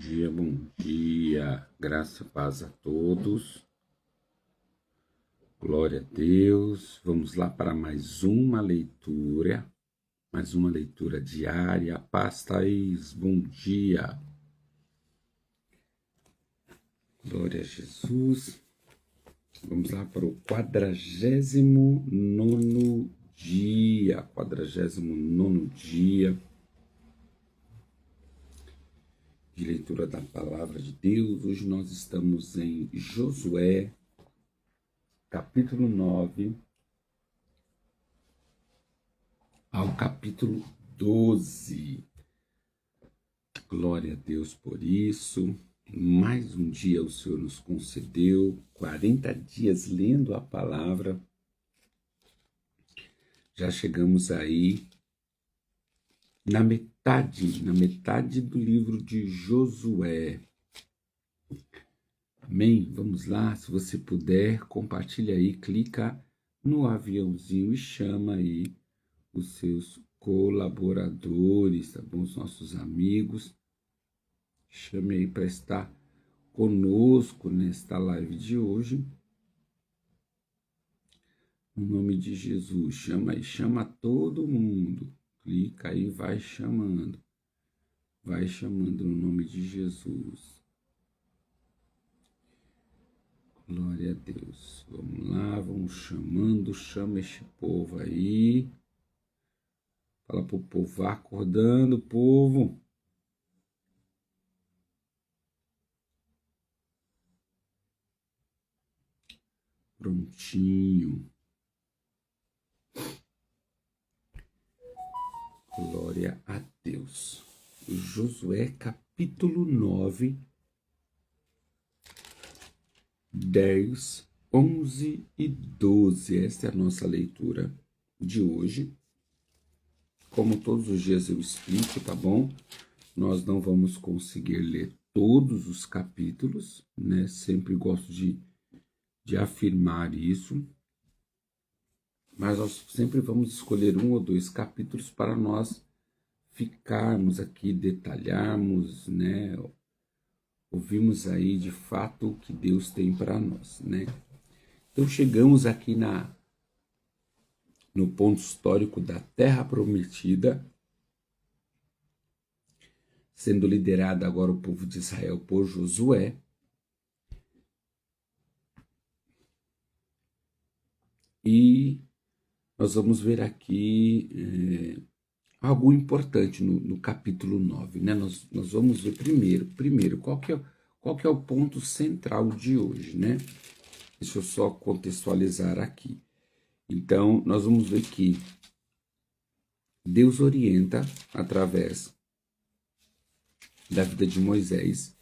bom dia, graça e paz a todos, glória a Deus. Vamos lá para mais uma leitura diária. Paz, Thaís, bom dia, glória a Jesus. Vamos lá para o 49º dia de leitura da palavra de Deus. Hoje nós estamos em Josué, capítulo 9, ao capítulo 12. Glória a Deus por isso. Mais um dia o Senhor nos concedeu, 40 dias lendo a palavra. Já chegamos aí na metade do livro de Josué. Amém? Vamos lá, se você puder, compartilha aí, clica no aviãozinho e chama aí os seus colaboradores, tá bom? Os nossos amigos. Chame aí para estar conosco nesta live de hoje. No nome de Jesus, chama aí, chama todo mundo. Clica aí, vai chamando no nome de Jesus. Glória a Deus. Vamos lá, vamos chamando, chama este povo aí. Fala pro povo, vá acordando, povo. Prontinho. Glória a Deus. Josué capítulo 9, 10, 11 e 12. Esta é a nossa leitura de hoje. Como todos os dias eu explico, tá bom? Nós não vamos conseguir ler todos os capítulos, né? Sempre gosto de afirmar isso. Mas nós sempre vamos escolher 1 ou 2 capítulos para nós ficarmos aqui, detalharmos, né? Ouvimos aí de fato o que Deus tem para nós, né? Então chegamos aqui no ponto histórico da Terra Prometida, sendo liderado agora o povo de Israel por Josué. E nós vamos ver aqui algo importante no capítulo 9, né? Nós vamos ver primeiro qual que é o ponto central de hoje, né? Deixa eu só contextualizar aqui. Então, nós vamos ver que Deus orienta, através da vida de Moisés,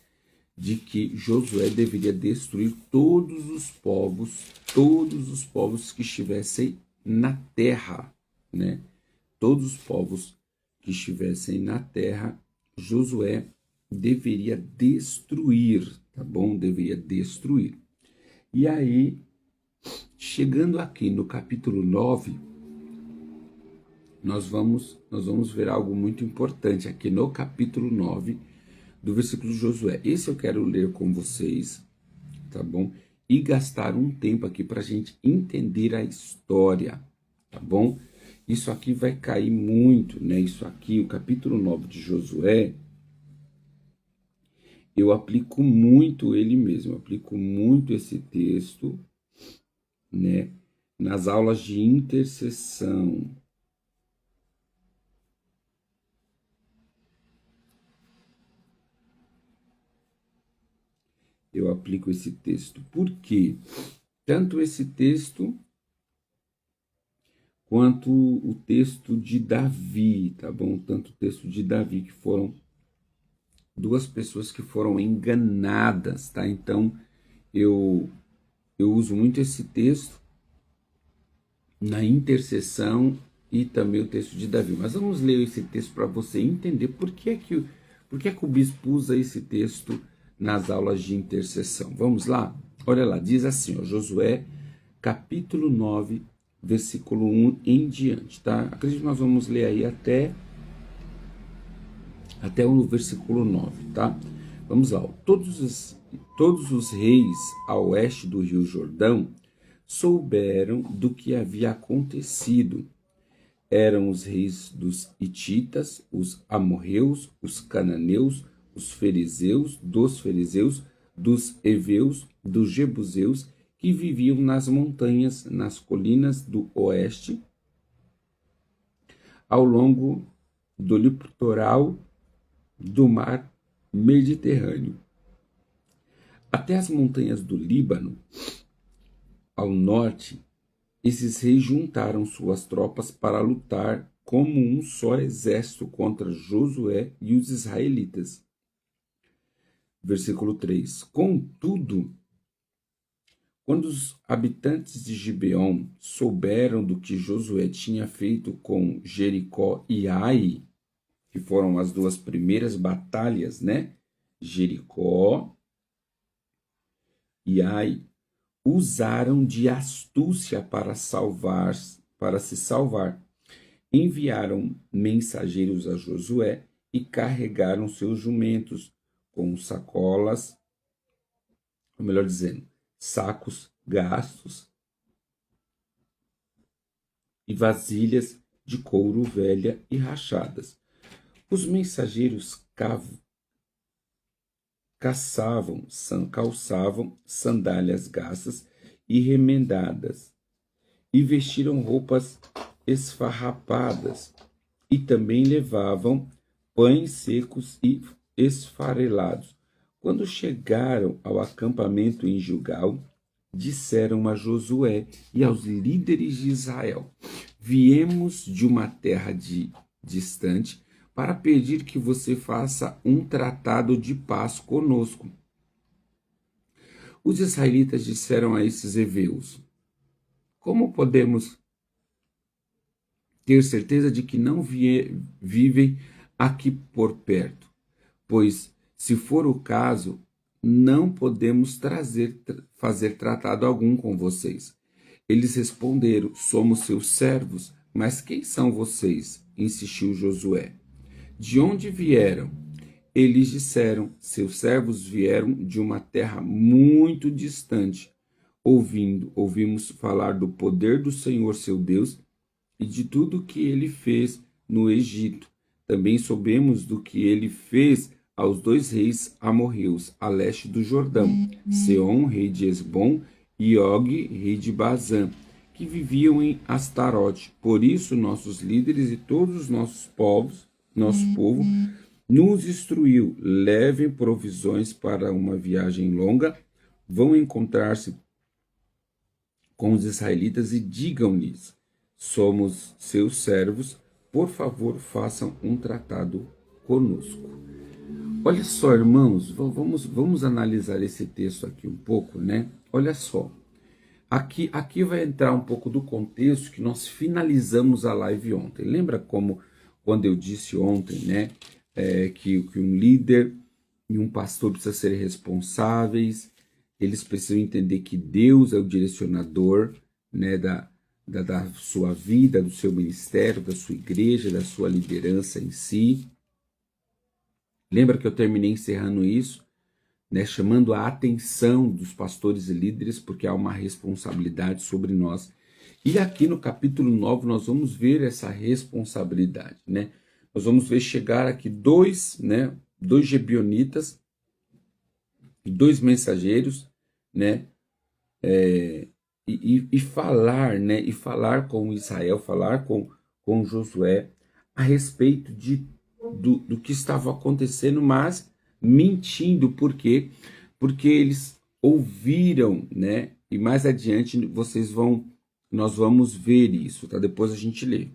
de que Josué deveria destruir todos os povos que estivessem na terra, né? Todos os povos que estivessem na terra, Josué deveria destruir, tá bom? Deveria destruir. E aí, chegando aqui no capítulo 9, nós vamos ver algo muito importante aqui no capítulo 9, do versículo de Josué. Esse eu quero ler com vocês, tá bom? E gastar um tempo aqui para a gente entender a história, tá bom? Isso aqui vai cair muito, né? Isso aqui, o capítulo 9 de Josué, eu aplico muito ele mesmo, eu aplico muito esse texto, né? Nas aulas de intercessão. Eu aplico esse texto. Por quê? Tanto esse texto quanto o texto de Davi, tá bom? Tanto o texto de Davi, que foram duas pessoas que foram enganadas, tá? Então, eu uso muito esse texto na intercessão e também o texto de Davi. Mas vamos ler esse texto para você entender por que é que o bispo usa esse texto nas aulas de intercessão. Vamos lá? Olha lá, diz assim, ó, Josué, capítulo 9, versículo 1 em diante, tá? Acredito que nós vamos ler aí até o versículo 9, tá? Vamos lá. Todos os reis a oeste do Rio Jordão souberam do que havia acontecido. Eram os reis dos hititas, os amorreus, os cananeus, os fariseus, dos heveus, dos jebuseus, que viviam nas montanhas, nas colinas do oeste, ao longo do litoral do mar Mediterrâneo, até as montanhas do Líbano, ao norte. Esses reis juntaram suas tropas para lutar como um só exército contra Josué e os israelitas. Versículo 3. Contudo, quando os habitantes de Gibeon souberam do que Josué tinha feito com Jericó e Ai, que foram as duas primeiras batalhas, né? Jericó e Ai, usaram de astúcia para se salvar. Enviaram mensageiros a Josué e carregaram seus jumentos com sacolas, ou melhor dizendo, sacos gastos e vasilhas de couro velha e rachadas. Os mensageiros calçavam sandálias gastas e remendadas, e vestiram roupas esfarrapadas, e também levavam pães secos e esfarelados. Quando chegaram ao acampamento em Gilgal, disseram a Josué e aos líderes de Israel: viemos de uma terra distante para pedir que você faça um tratado de paz conosco. Os israelitas disseram a esses heveus: como podemos ter certeza de que não vivem aqui por perto? Pois, se for o caso, não podemos fazer tratado algum com vocês. Eles responderam: somos seus servos. Mas quem são vocês? Insistiu Josué. De onde vieram? Eles disseram: seus servos vieram de uma terra muito distante. Ouvimos falar do poder do Senhor seu Deus e de tudo que ele fez no Egito. Também soubemos do que ele fez aos dois reis amorreus, a leste do Jordão, Seom, rei de Esbom, e Og, rei de Bazã, que viviam em Astarote. Por isso, nossos líderes e todos os nosso povo, nos instruiu: levem provisões para uma viagem longa, vão encontrar-se com os israelitas e digam-lhes: somos seus servos, por favor, façam um tratado conosco. Olha só, irmãos, vamos analisar esse texto aqui um pouco, né? Olha só, aqui vai entrar um pouco do contexto que nós finalizamos a live ontem. Lembra quando eu disse ontem, né, que um líder e um pastor precisam ser responsáveis, eles precisam entender que Deus é o direcionador, né, da sua vida, do seu ministério, da sua igreja, da sua liderança em si. Lembra que eu terminei encerrando isso, né, chamando a atenção dos pastores e líderes, porque há uma responsabilidade sobre nós. E aqui no capítulo 9 nós vamos ver essa responsabilidade, né? Nós vamos ver chegar aqui dois gibeonitas, dois mensageiros, né? E falar, né? E falar com Israel, falar com Josué a respeito do que estava acontecendo, mas mentindo. Por quê? Porque eles ouviram, né? E mais adiante nós vamos ver isso, tá? Depois a gente lê,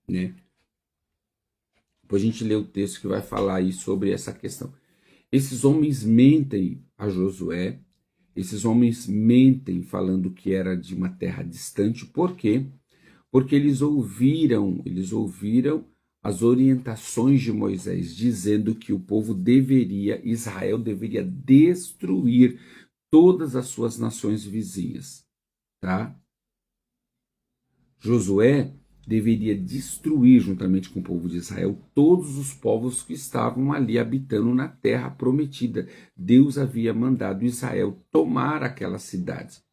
né? Depois a gente lê o texto que vai falar aí sobre essa questão. Esses homens mentem a Josué, esses homens mentem falando que era de uma terra distante. Por quê? Porque eles ouviram as orientações de Moisés, dizendo que o povo Israel deveria destruir todas as suas nações vizinhas, tá? Josué, deveria destruir, juntamente com o povo de Israel, todos os povos que estavam ali habitando na terra prometida. Deus havia mandado Israel tomar aquelas cidades.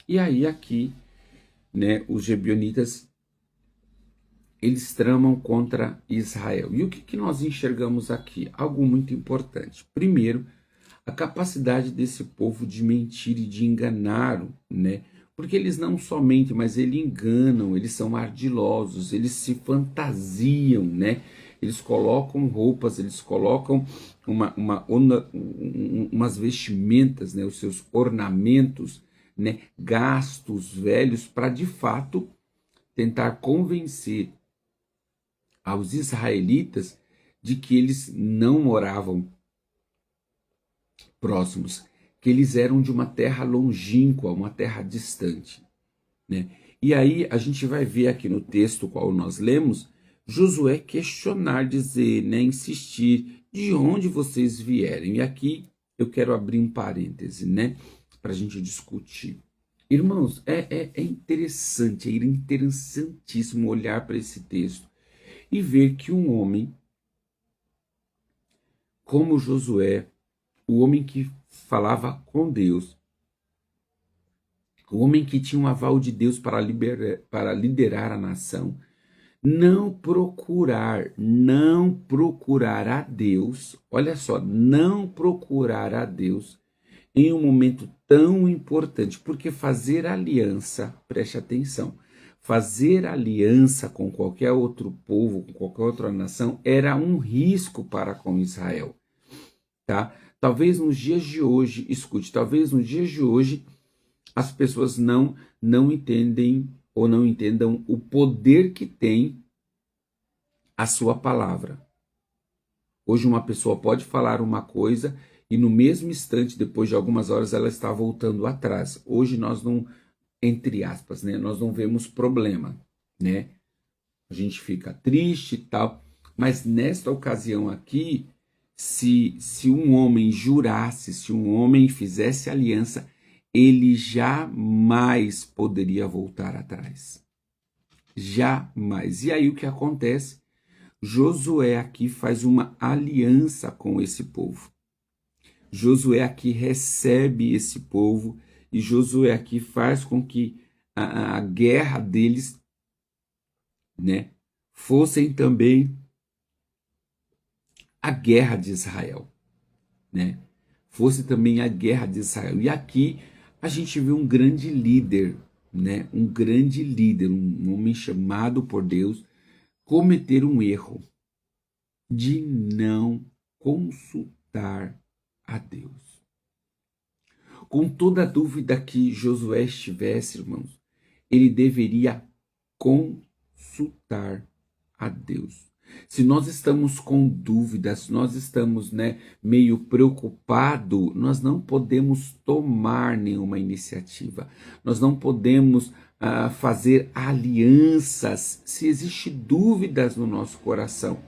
E aí aqui, né, os gibeonitas, eles tramam contra Israel. E o que nós enxergamos aqui? Algo muito importante. Primeiro, a capacidade desse povo de mentir e de enganar, né? Porque eles não somente, mas eles enganam, eles são ardilosos, eles se fantasiam, né? Eles colocam roupas, eles colocam umas vestimentas, né? Os seus ornamentos, né? Gastos velhos para de fato tentar convencer aos israelitas de que eles não moravam próximos, que eles eram de uma terra longínqua, uma terra distante, né? E aí a gente vai ver aqui no texto qual nós lemos, Josué questionar, dizer, né, insistir, de onde vocês vierem. E aqui eu quero abrir um parêntese, né, para a gente discutir. Irmãos, é interessante, é interessantíssimo olhar para esse texto e ver que um homem como Josué, o homem que falava com Deus, o homem que tinha um aval de Deus para liderar a nação, não procurar a Deus, olha só, não procurar a Deus em um momento tão importante, porque fazer aliança, preste atenção, fazer aliança com qualquer outro povo, com qualquer outra nação, era um risco para com Israel, tá? Talvez nos dias de hoje, escute, talvez nos dias de hoje as pessoas não entendem ou não entendam o poder que tem a sua palavra. Hoje uma pessoa pode falar uma coisa e no mesmo instante, depois de algumas horas, ela está voltando atrás. Hoje nós não, entre aspas, né, nós não vemos problema, né? A gente fica triste e tal, mas nesta ocasião aqui, se um homem jurasse, se um homem fizesse aliança, ele jamais poderia voltar atrás. Jamais. E aí o que acontece? Josué aqui faz uma aliança com esse povo. Josué aqui recebe esse povo e Josué aqui faz com que a guerra deles, né, fossem também a guerra de Israel, né? Fosse também a guerra de Israel. E aqui a gente vê um grande líder, né? Um grande líder, um homem chamado por Deus, cometer um erro de não consultar a Deus. Com toda a dúvida que Josué estivesse, irmãos, ele deveria consultar a Deus. Se nós estamos com dúvidas, se nós estamos, né, meio preocupados, nós não podemos tomar nenhuma iniciativa. Nós não podemos fazer alianças se existem dúvidas no nosso coração.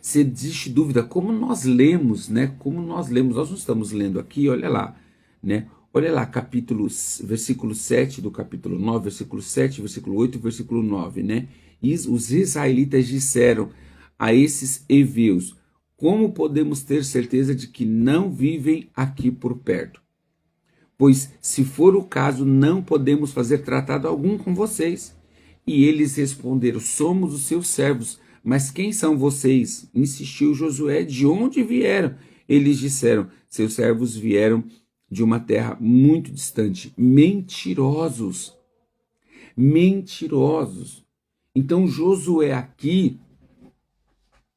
Se existe dúvida, como nós lemos, né? Como nós lemos, nós não estamos lendo aqui, olha lá, né? Olha lá, versículo 7 do capítulo 9, versículo 7, versículo 8 e versículo 9, né? E os israelitas disseram a esses heveus: como podemos ter certeza de que não vivem aqui por perto? Pois, se for o caso, não podemos fazer tratado algum com vocês. E eles responderam: somos os seus servos. Mas quem são vocês? Insistiu Josué: de onde vieram? Eles disseram: seus servos vieram de uma terra muito distante. Mentirosos. Mentirosos. Então Josué aqui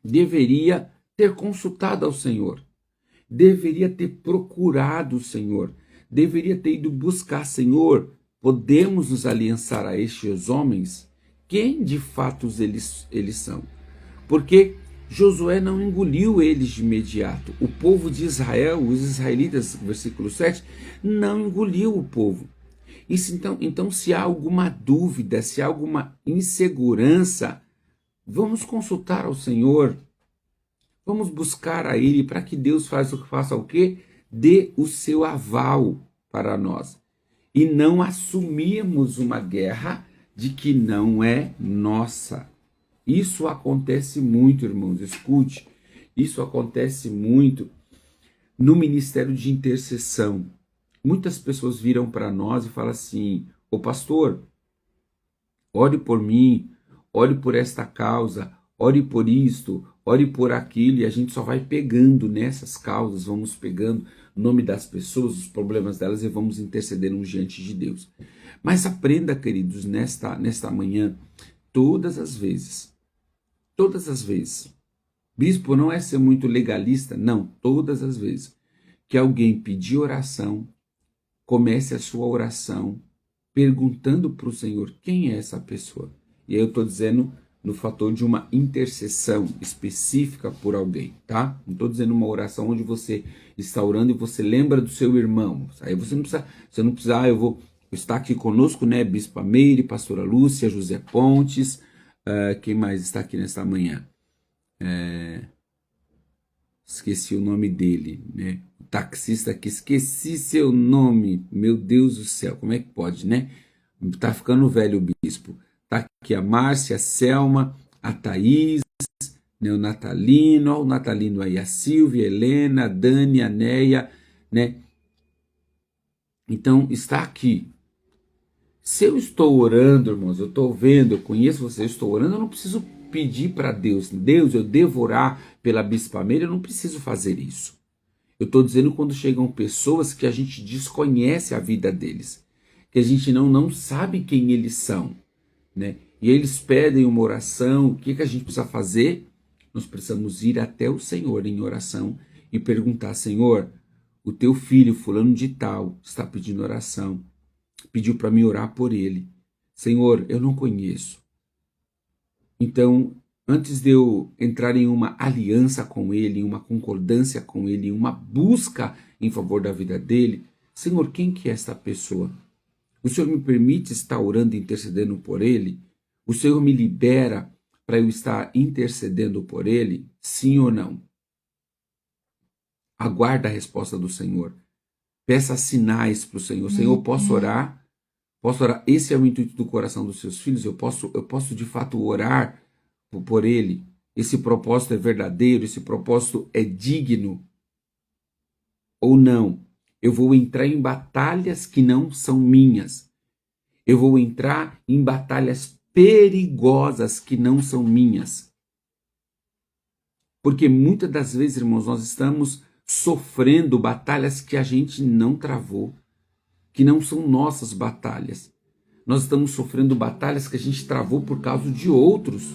deveria ter consultado ao Senhor. Deveria ter procurado o Senhor. Deveria ter ido buscar: Senhor, podemos nos aliançar a estes homens? Quem de fato eles são? Porque Josué não engoliu eles de imediato. O povo de Israel, os israelitas, versículo 7, não engoliu o povo. Então, se há alguma dúvida, se há alguma insegurança, vamos consultar ao Senhor. Vamos buscar a Ele para que Deus faça o quê? Dê o seu aval para nós. E não assumirmos uma guerra de que não é nossa. Isso acontece muito, irmãos, escute. Isso acontece muito no ministério de intercessão. Muitas pessoas viram para nós e falam assim: ô pastor, ore por mim, ore por esta causa, ore por isto, ore por aquilo, e a gente só vai pegando nessas causas, vamos pegando o nome das pessoas, os problemas delas e vamos intercedendo diante de Deus. Mas aprenda, queridos, nesta manhã, todas as vezes, bispo não é ser muito legalista, não, todas as vezes que alguém pedir oração, comece a sua oração perguntando para o Senhor quem é essa pessoa. E aí eu estou dizendo no fator de uma intercessão específica por alguém, tá? Não estou dizendo uma oração onde você está orando e você lembra do seu irmão. Aí você não precisa, eu vou estar aqui conosco, né? Bispa Meire, pastora Lúcia, José Pontes, quem mais está aqui nesta manhã? Esqueci o nome dele, né? O taxista aqui, esqueci seu nome, meu Deus do céu, como é que pode, né? Tá ficando velho o bispo. Tá aqui a Márcia, a Selma, a Thaís, né? O Natalino aí, a Silvia, a Helena, a Dani, a Neia, né? Então, está aqui. Se eu estou orando, irmãos, eu estou vendo, eu conheço você, eu estou orando, eu não preciso pedir para Deus, eu devo orar pela Bispa Meire, eu não preciso fazer isso. Eu estou dizendo quando chegam pessoas que a gente desconhece a vida deles, que a gente não sabe quem eles são, né? E eles pedem uma oração, o que a gente precisa fazer? Nós precisamos ir até o Senhor em oração e perguntar: Senhor, o teu filho fulano de tal está pedindo oração, pediu para me orar por ele. Senhor, eu não conheço. Então, antes de eu entrar em uma aliança com ele, em uma concordância com ele, em uma busca em favor da vida dele, Senhor, quem que é essa pessoa? O Senhor me permite estar orando e intercedendo por ele? O Senhor me libera para eu estar intercedendo por ele? Sim ou não? Aguarda a resposta do Senhor. Peça sinais para o Senhor. Senhor, posso orar? Posso orar? Esse é o intuito do coração dos seus filhos. Eu posso de fato orar por ele. Esse propósito é verdadeiro, esse propósito é digno ou não? Eu vou entrar em batalhas que não são minhas. Eu vou entrar em batalhas perigosas que não são minhas. Porque muitas das vezes, irmãos, nós estamos sofrendo batalhas que a gente não travou, que não são nossas batalhas. Nós estamos sofrendo batalhas que a gente travou por causa de outros.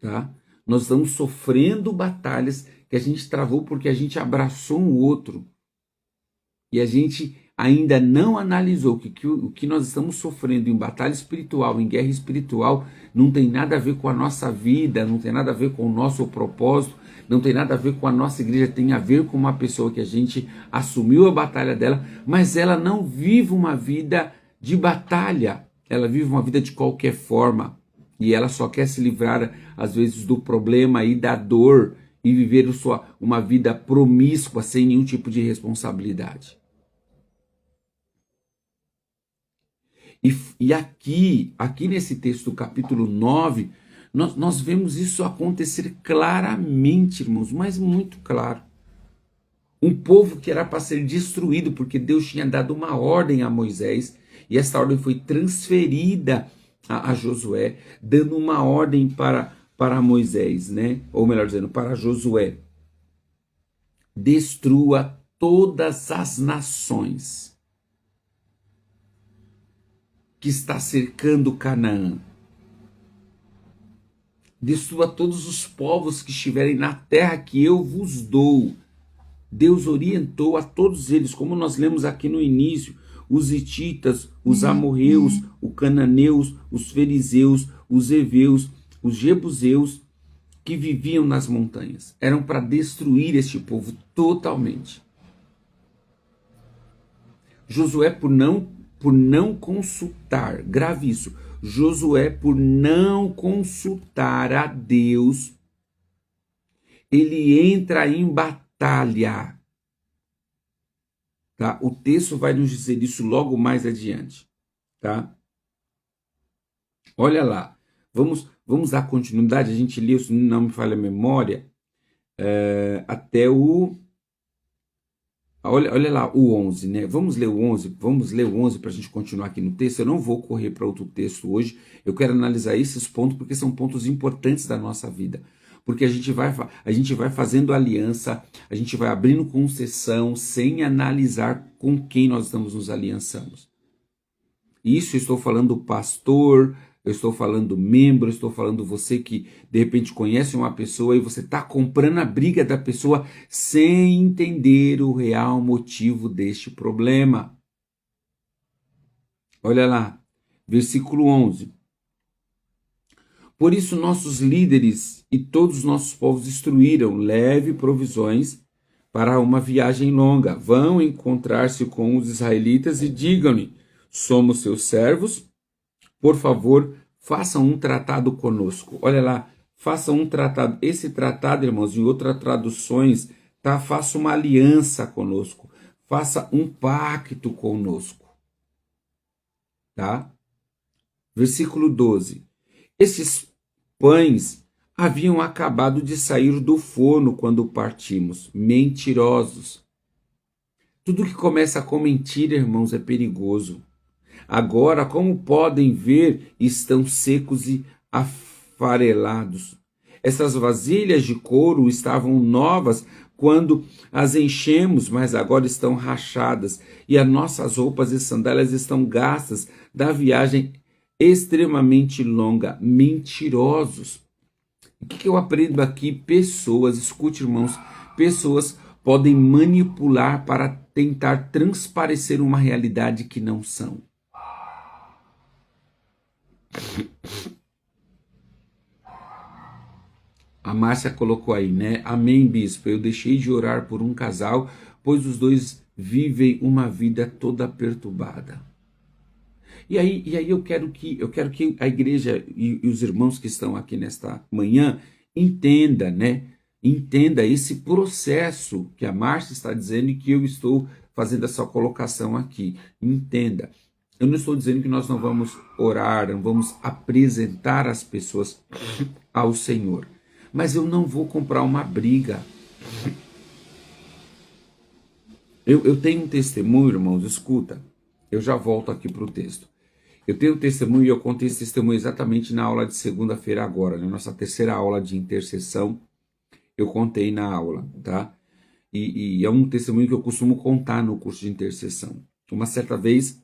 Tá? Nós estamos sofrendo batalhas que a gente travou porque a gente abraçou um outro. E a gente ainda não analisou que o que nós estamos sofrendo em batalha espiritual, em guerra espiritual, não tem nada a ver com a nossa vida, não tem nada a ver com o nosso propósito, não tem nada a ver com a nossa igreja, tem a ver com uma pessoa que a gente assumiu a batalha dela, mas ela não vive uma vida de batalha, ela vive uma vida de qualquer forma. E ela só quer se livrar, às vezes, do problema e da dor e viver uma vida promíscua, sem nenhum tipo de responsabilidade. E aqui nesse texto do capítulo 9, nós vemos isso acontecer claramente, irmãos, mas muito claro. Um povo que era para ser destruído, porque Deus tinha dado uma ordem a Moisés, e essa ordem foi transferida a Josué, dando uma ordem para Moisés, né? Ou melhor dizendo, para Josué: destrua todas as nações que está cercando Canaã. Destrua todos os povos que estiverem na terra que eu vos dou. Deus orientou a todos eles, como nós lemos aqui no início, os hititas, os amorreus, os cananeus, os fariseus, os heveus, os jebuseus, que viviam nas montanhas. Eram para destruir este povo totalmente. Josué, por não consultar, grave isso, Josué, por não consultar a Deus, ele entra em batalha. Tá? O texto vai nos dizer isso logo mais adiante. Tá? Olha lá, vamos dar continuidade, a gente leu, se não me falha a memória, até o... Olha lá o 11, né? Vamos ler o 11 para a gente continuar aqui no texto. Eu não vou correr para outro texto hoje, eu quero analisar esses pontos porque são pontos importantes da nossa vida. Porque a gente vai fazendo aliança, a gente vai abrindo concessão sem analisar com quem nós estamos nos aliançando. Isso eu estou falando do pastor, eu estou falando do membro, eu estou falando você que de repente conhece uma pessoa e você está comprando a briga da pessoa sem entender o real motivo deste problema. Olha lá, versículo 11. Por isso nossos líderes e todos os nossos povos instruíram, leve provisões para uma viagem longa. Vão encontrar-se com os israelitas e digam-lhe, somos seus servos, por favor, façam um tratado conosco. Olha lá, façam um tratado. Esse tratado, irmãos, em outras traduções, tá? Faça uma aliança conosco. Faça um pacto conosco. Tá? Versículo 12. Esses pães haviam acabado de sair do forno quando partimos. Mentirosos. Tudo que começa com mentira, irmãos, é perigoso. Agora, como podem ver, estão secos e afarelados. Essas vasilhas de couro estavam novas quando as enchemos, mas agora estão rachadas, e as nossas roupas e sandálias estão gastas da viagem extremamente longa. Mentirosos. O que eu aprendo aqui? Pessoas, escute, irmãos, pessoas podem manipular para tentar transparecer uma realidade que não são. A Márcia colocou aí, né? Amém, bispo. Eu deixei de orar por um casal, pois os dois vivem uma vida toda perturbada. E aí eu quero que a igreja e os irmãos que estão aqui nesta manhã entenda, né? Entenda esse processo que a Márcia está dizendo e que eu estou fazendo essa colocação aqui. Entenda. Eu não estou dizendo que nós não vamos orar, não vamos apresentar as pessoas ao Senhor. Mas eu não vou comprar uma briga. Eu tenho um testemunho, irmãos, escuta. Eu já volto aqui para o texto. Eu tenho um testemunho e eu contei esse testemunho exatamente na aula de segunda-feira agora, na nossa terceira aula de intercessão. Eu contei na aula, tá? E é um testemunho que eu costumo contar no curso de intercessão. Uma certa vez,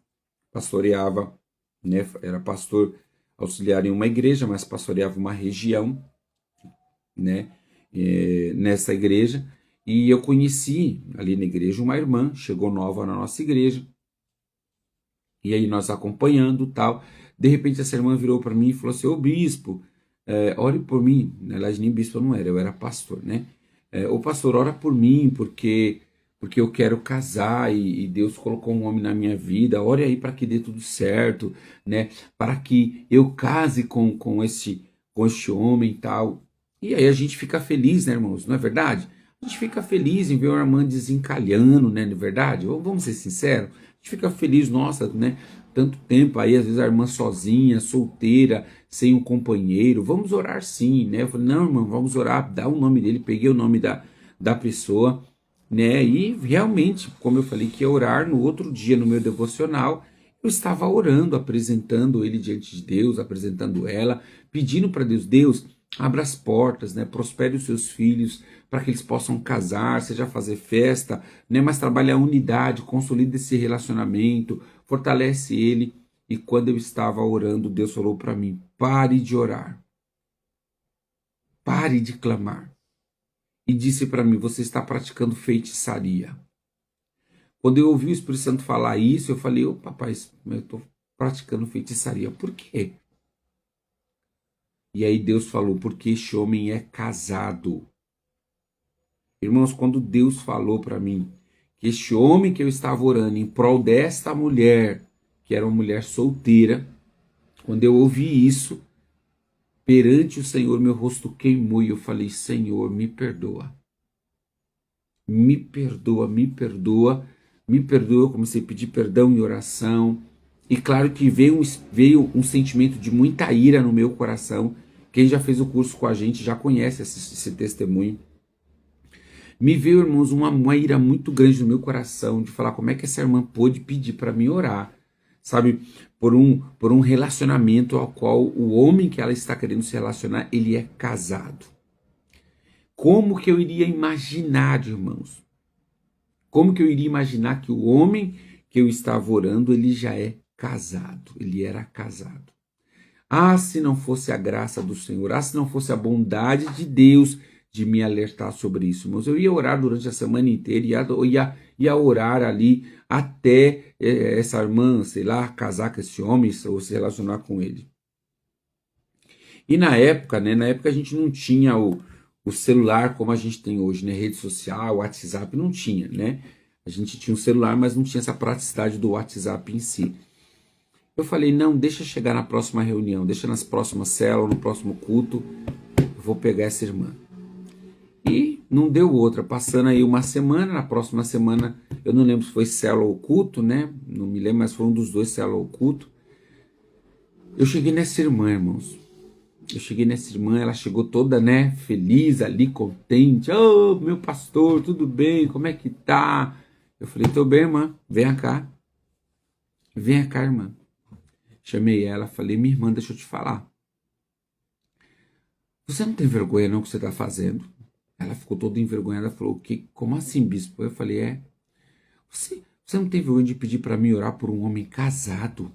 pastoreava, né? Era pastor auxiliar em uma igreja, mas pastoreava uma região, né, nessa igreja, e eu conheci ali na igreja uma irmã, chegou nova na nossa igreja, e aí nós acompanhando tal, de repente essa irmã virou para mim e falou assim, ô bispo, ore por mim, na verdade nem bispo eu não era, eu era pastor, né, ô pastor, ora por mim, porque eu quero casar e Deus colocou um homem na minha vida, ore aí para que dê tudo certo, né, para que eu case com este homem e tal. E aí a gente fica feliz, né, irmãos? Não é verdade? A gente fica feliz em ver uma irmã desencalhando, né? Não é verdade? Vamos ser sinceros. A gente fica feliz, nossa, né? Tanto tempo aí, às vezes a irmã sozinha, solteira, sem um companheiro. Vamos orar sim, né? Eu falei, não, irmão, vamos orar. Dá o nome dele. Peguei o nome da pessoa, né? E realmente, como eu falei que ia orar, no outro dia, no meu devocional, eu estava orando, apresentando ele diante de Deus, apresentando ela, pedindo para Deus, Deus, abra as portas, né? Prospere os seus filhos para que eles possam casar, seja fazer festa, né? Mas trabalhe a unidade, consolida esse relacionamento, fortalece ele. E quando eu estava orando, Deus falou para mim: pare de orar, pare de clamar. E disse para mim: você está praticando feitiçaria. Quando eu ouvi o Espírito Santo falar isso, eu falei: ô papai, eu estou praticando feitiçaria. Por quê? E aí Deus falou, porque este homem é casado. Irmãos, quando Deus falou para mim que este homem que eu estava orando em prol desta mulher, que era uma mulher solteira, quando eu ouvi isso, perante o Senhor meu rosto queimou e eu falei, Senhor, me perdoa. Me perdoa, me perdoa, me perdoa. Eu comecei a pedir perdão em oração, E claro que veio um sentimento de muita ira no meu coração. Quem já fez o curso com a gente já conhece esse testemunho. Me veio, irmãos, uma ira muito grande no meu coração de falar como é que essa irmã pôde pedir para mim orar, sabe, por um relacionamento ao qual o homem que ela está querendo se relacionar, ele é casado. Como que eu iria imaginar, irmãos? Como que eu iria imaginar que o homem que eu estava orando, ele já é casado, ele era casado. Ah, se não fosse a graça do Senhor, ah, se não fosse a bondade de Deus de me alertar sobre isso, irmãos. Eu ia orar durante a semana inteira, ia orar ali até essa irmã, sei lá, casar com esse homem ou se relacionar com ele. E na época, né, a gente não tinha o celular como a gente tem hoje, né, rede social, WhatsApp, não tinha, né? A gente tinha um celular, mas não tinha essa praticidade do WhatsApp em si. Eu falei, não, deixa chegar na próxima reunião, deixa nas próximas células, no próximo culto, eu vou pegar essa irmã. E não deu outra, passando aí uma semana, na próxima semana, eu não lembro se foi célula ou culto, né? Não me lembro, mas foi um dos dois, célula ou culto. Eu cheguei nessa irmã, irmãos. Eu cheguei nessa irmã, ela chegou toda, né, feliz ali, contente. Ô, meu pastor, tudo bem? Como é que tá? Eu falei, tô bem, irmã, venha cá. Venha cá, irmã. Chamei ela, falei, minha irmã, deixa eu te falar. Você não tem vergonha não que você tá fazendo? Ela ficou toda envergonhada, falou, como assim, bispo? Eu falei, você não tem vergonha de pedir para mim orar por um homem casado?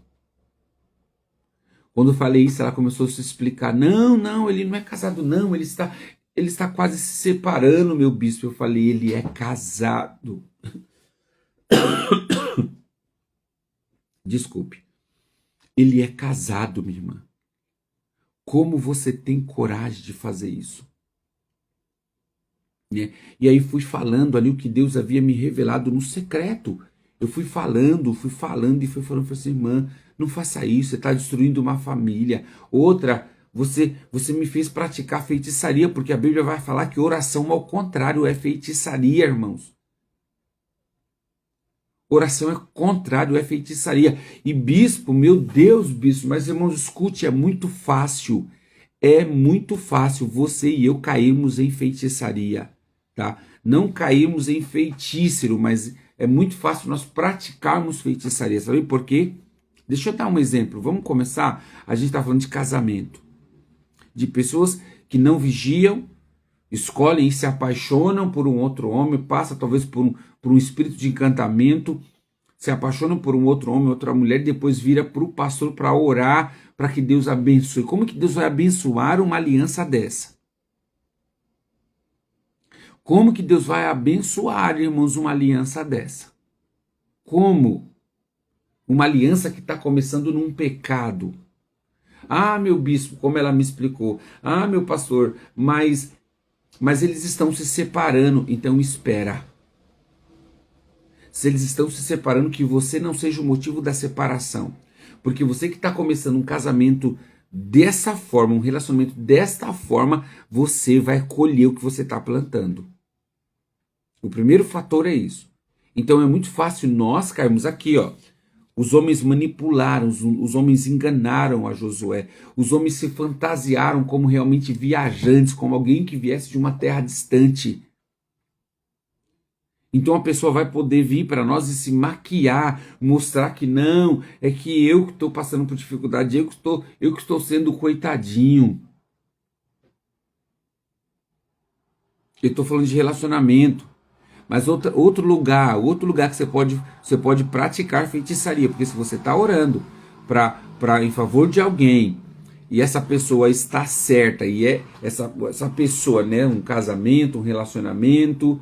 Quando eu falei isso, ela começou a se explicar. Não, ele não é casado, não. Ele está quase se separando, meu bispo. Eu falei, ele é casado. Desculpe. Ele é casado, minha irmã. Como você tem coragem de fazer isso? Né? E aí fui falando ali o que Deus havia me revelado no secreto. Eu fui falando, falei assim, irmã, não faça isso, você está destruindo uma família. Outra, você me fez praticar feitiçaria, porque a Bíblia vai falar que oração ao contrário é feitiçaria, irmãos. Oração é contrário, é feitiçaria. E bispo, meu Deus, bispo, mas irmãos, escute, é muito fácil. É muito fácil você e eu cairmos em feitiçaria, tá? Não cairmos em feitiço, mas é muito fácil nós praticarmos feitiçaria. Sabe por quê? Deixa eu dar um exemplo. Vamos começar? A gente está falando de casamento. De pessoas que não vigiam, escolhem e se apaixonam por um outro homem, passa talvez por um espírito de encantamento, se apaixonam por um outro homem, outra mulher, e depois vira para o pastor para orar, para que Deus abençoe. Como que Deus vai abençoar uma aliança dessa? Como que Deus vai abençoar, irmãos, uma aliança dessa? Como? Uma aliança que está começando num pecado. Ah, meu bispo, como ela me explicou. Ah, meu pastor, mas eles estão se separando, então espera. Se eles estão se separando, que você não seja o motivo da separação. Porque você que está começando um casamento dessa forma, um relacionamento desta forma, você vai colher o que você está plantando. O primeiro fator é isso. Então é muito fácil nós cairmos aqui, ó. Os homens manipularam, os homens enganaram a Josué. Os homens se fantasiaram como realmente viajantes, como alguém que viesse de uma terra distante. Então a pessoa vai poder vir para nós e se maquiar, mostrar que não, é que eu que estou passando por dificuldade, eu que estou sendo coitadinho. Eu estou falando de relacionamento. Mas outro lugar que você pode praticar feitiçaria, porque se você está orando em favor de alguém e essa pessoa está certa e é essa pessoa, né, um casamento, um relacionamento,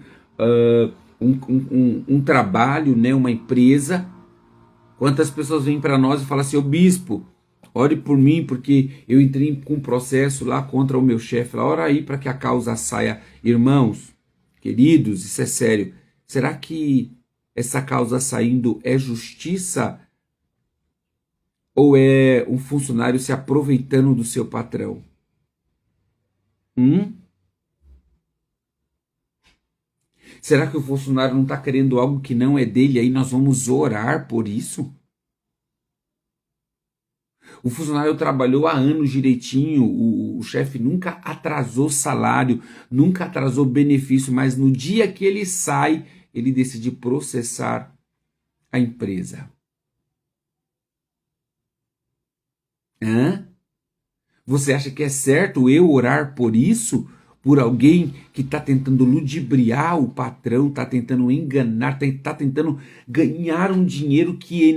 um trabalho, né, uma empresa, quantas pessoas vêm para nós e falam assim, ô bispo, ore por mim porque eu entrei com um processo lá contra o meu chefe, ora aí para que a causa saia, irmãos. Queridos, isso é sério. Será que essa causa saindo é justiça ou é um funcionário se aproveitando do seu patrão? Será que o funcionário não está querendo algo que não é dele? Aí nós vamos orar por isso? O funcionário trabalhou há anos direitinho, o chefe nunca atrasou salário, nunca atrasou benefício, mas no dia que ele sai, ele decide processar a empresa. Hã? Você acha que é certo eu orar por isso? Por alguém que está tentando ludibriar o patrão, está tentando enganar, está tentando ganhar um dinheiro que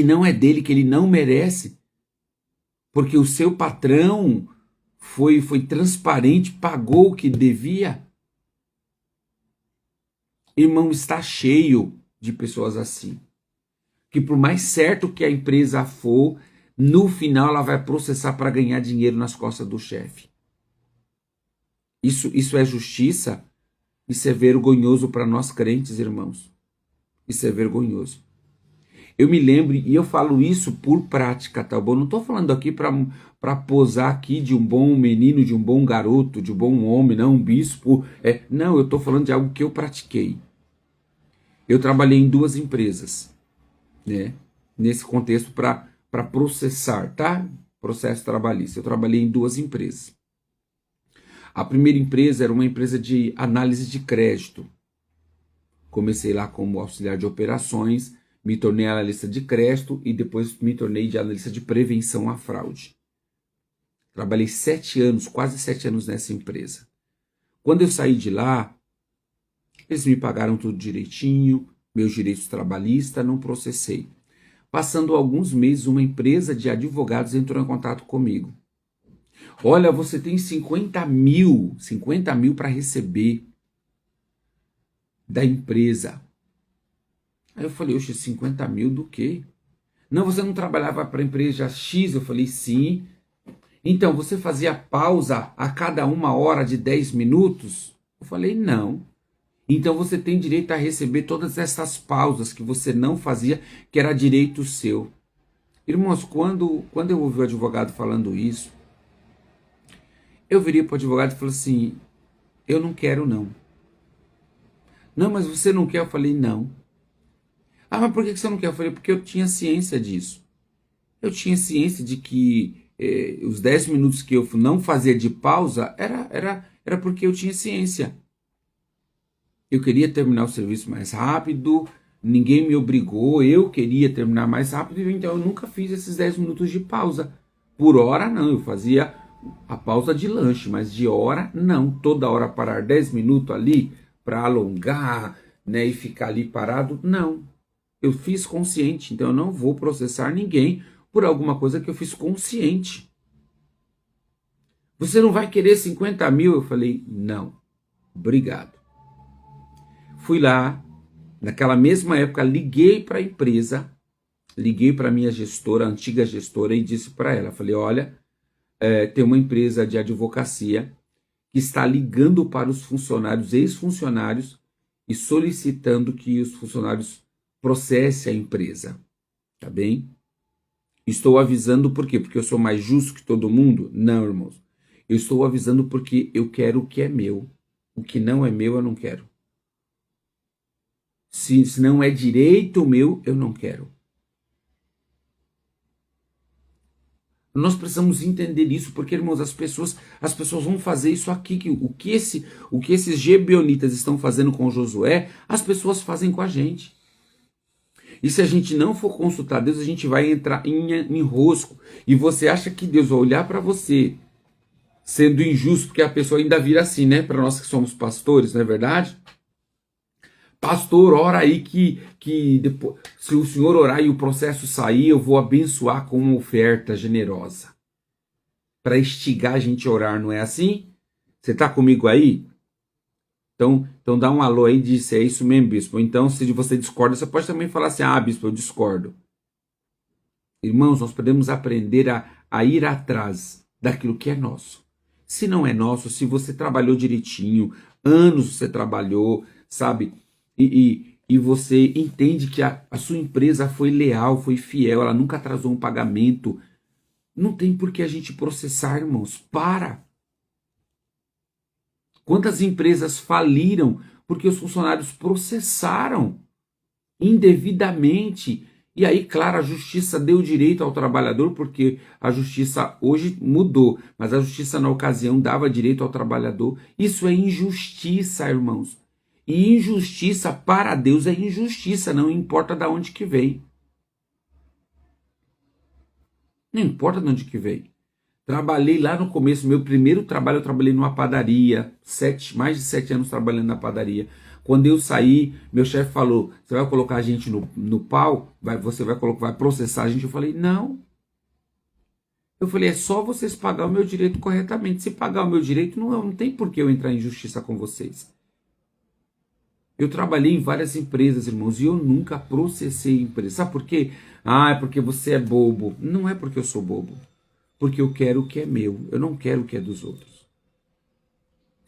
não é dele, que ele não merece? Porque o seu patrão foi transparente, pagou o que devia? Irmão, está cheio de pessoas assim. Que por mais certo que a empresa for, no final ela vai processar para ganhar dinheiro nas costas do chefe. Isso é justiça? Isso é vergonhoso para nós crentes, irmãos. Isso é vergonhoso. Eu me lembro, e eu falo isso por prática, tá bom? Não estou falando aqui para posar aqui de um bom menino, de um bom garoto, de um bom homem, não, um bispo. Não, eu estou falando de algo que eu pratiquei. Eu trabalhei em 2 empresas, né? Nesse contexto para processar, tá? Processo trabalhista. Eu trabalhei em 2 empresas. A primeira empresa era uma empresa de análise de crédito. Comecei lá como auxiliar de operações, me tornei analista de crédito e depois me tornei de analista de prevenção à fraude. Trabalhei 7 anos, quase 7 anos nessa empresa. Quando eu saí de lá, eles me pagaram tudo direitinho, meus direitos trabalhistas, não processei. Passando alguns meses, uma empresa de advogados entrou em contato comigo. Olha, você tem 50 mil para receber da empresa. Aí eu falei, oxe, 50 mil do quê? Não, você não trabalhava para a empresa X? Eu falei, sim. Então, você fazia pausa a cada 1 hora de 10 minutos? Eu falei, não. Então você tem direito a receber todas essas pausas que você não fazia, que era direito seu. Irmãos, quando eu ouvi o advogado falando isso, eu virei para o advogado e falei assim, eu não quero não. Não, mas você não quer? Eu falei, não. Ah, mas por que você não quer? Eu falei, porque eu tinha ciência disso. Eu tinha ciência de que os 10 minutos que eu não fazia de pausa era porque eu tinha ciência. Eu queria terminar o serviço mais rápido, ninguém me obrigou, eu queria terminar mais rápido, então eu nunca fiz esses 10 minutos de pausa. Por hora não, eu fazia a pausa de lanche, mas de hora não. Toda hora parar 10 minutos ali para alongar, né, e ficar ali parado, não. Eu fiz consciente, então eu não vou processar ninguém por alguma coisa que eu fiz consciente. Você não vai querer 50 mil? Eu falei, não, obrigado. Fui lá, naquela mesma época, liguei para a empresa, liguei para a minha gestora, a antiga gestora, e disse para ela, falei, olha, tem uma empresa de advocacia que está ligando para os funcionários, ex-funcionários, e solicitando que os funcionários processem a empresa, tá bem? Estou avisando por quê? Porque eu sou mais justo que todo mundo? Não, irmãos. Eu estou avisando porque eu quero o que é meu. O que não é meu, eu não quero. Se não é direito meu, eu não quero. Nós precisamos entender isso, porque, irmãos, as pessoas vão fazer isso aqui. O que esses gibeonitas estão fazendo com Josué, as pessoas fazem com a gente. E se a gente não for consultar Deus, a gente vai entrar em enrosco. E você acha que Deus vai olhar para você sendo injusto, porque a pessoa ainda vira assim, né? Para nós que somos pastores, não é verdade? Pastor, ora aí que depois, se o senhor orar e o processo sair, eu vou abençoar com uma oferta generosa. Para instigar a gente a orar, não é assim? Você está comigo aí? Então dá um alô aí e diz, é isso mesmo, bispo. Então, se você discorda, você pode também falar assim, ah, bispo, eu discordo. Irmãos, nós podemos aprender a ir atrás daquilo que é nosso. Se não é nosso, se você trabalhou direitinho, anos você trabalhou, sabe? E você entende que a sua empresa foi leal, foi fiel, ela nunca atrasou um pagamento. Não tem por que a gente processar, irmãos. Para! Quantas empresas faliram porque os funcionários processaram indevidamente E aí, claro, a justiça deu direito ao trabalhador, porque a justiça hoje mudou, mas a justiça na ocasião dava direito ao trabalhador. Isso é injustiça, irmãos. E injustiça para Deus é injustiça, não importa de onde que vem. Não importa de onde que vem. Trabalhei lá no começo, meu primeiro trabalho eu trabalhei numa padaria, mais de 7 anos trabalhando na padaria. Quando eu saí, meu chefe falou, você vai colocar a gente no pau? Você vai processar a gente? Eu falei, não. Eu falei, é só vocês pagar o meu direito corretamente. Se pagar o meu direito, não tem por que eu entrar em justiça com vocês. Eu trabalhei em várias empresas, irmãos, e eu nunca processei empresa. Sabe por quê? Ah, é porque você é bobo. Não é porque eu sou bobo. Porque eu quero o que é meu. Eu não quero o que é dos outros.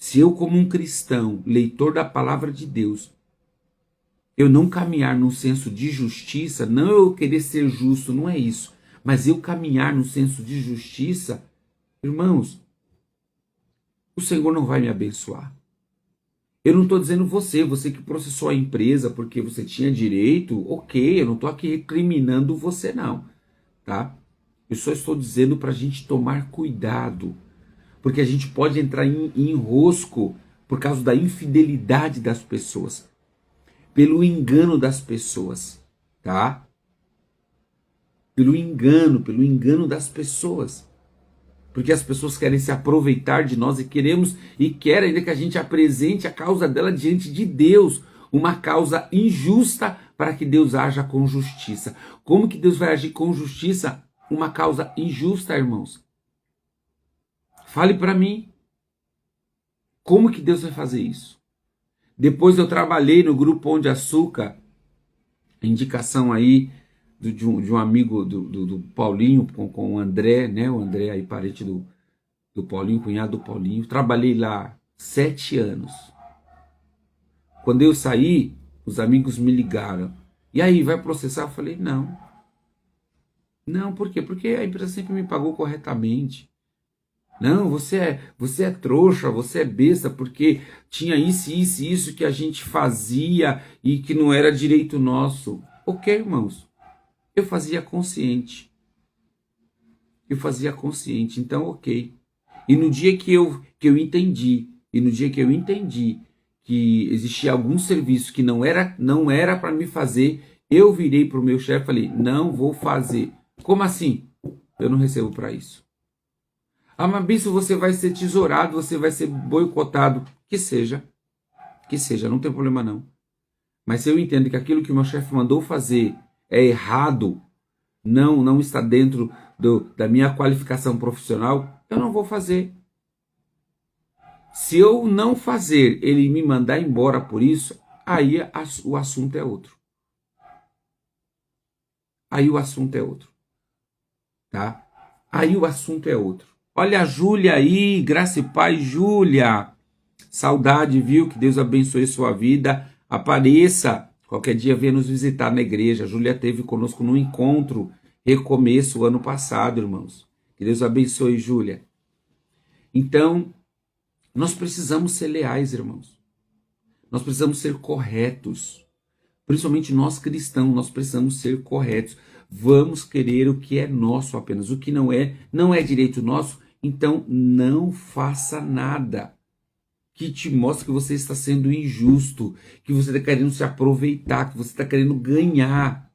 Se eu, como um cristão, leitor da palavra de Deus, eu não caminhar num senso de justiça, não eu querer ser justo, não é isso, mas eu caminhar no senso de justiça, irmãos, o Senhor não vai me abençoar. Eu não estou dizendo você que processou a empresa porque você tinha direito, ok, eu não estou aqui recriminando você não, tá? Eu só estou dizendo para a gente tomar cuidado, porque a gente pode entrar em enrosco por causa da infidelidade das pessoas, pelo engano das pessoas, tá? Pelo engano das pessoas. Porque as pessoas querem se aproveitar de nós e querem ainda que a gente apresente a causa dela diante de Deus, uma causa injusta para que Deus haja com justiça. Como que Deus vai agir com justiça? Uma causa injusta, irmãos. Fale para mim. Como que Deus vai fazer isso? Depois eu trabalhei no Grupo Pão de Açúcar, indicação aí de um amigo do Paulinho com o André, né? O André aí, parente do Paulinho, cunhado do Paulinho. Trabalhei lá 7 anos. Quando eu saí, os amigos me ligaram. E aí, vai processar? Eu falei, não. Não, por quê? Porque a empresa sempre me pagou corretamente. Não, você é trouxa, você é besta, porque tinha isso que a gente fazia e que não era direito nosso. Ok, irmãos, eu fazia consciente. Então ok. E no dia que eu entendi que existia algum serviço que não era para me fazer, eu virei para o meu chefe e falei, não vou fazer. Como assim? Eu não recebo para isso. Ah, mas bispo, você vai ser tesourado, você vai ser boicotado. Que seja, não tem problema não. Mas se eu entendo que aquilo que o meu chefe mandou fazer é errado, não está dentro da minha qualificação profissional, eu não vou fazer. Se eu não fazer, ele me mandar embora por isso, aí o assunto é outro. Tá? Aí o assunto é outro. Olha a Júlia aí, graça e paz, Júlia. Saudade, viu? Que Deus abençoe sua vida. Apareça. Qualquer dia venha nos visitar na igreja. A Júlia esteve conosco no encontro Recomeço ano passado, irmãos. Que Deus abençoe, Júlia. Então, nós precisamos ser leais, irmãos. Nós precisamos ser corretos. Principalmente nós cristãos, nós precisamos ser corretos. Vamos querer o que é nosso apenas. O que não é direito nosso, então não faça nada que te mostre que você está sendo injusto, que você está querendo se aproveitar, que você está querendo ganhar.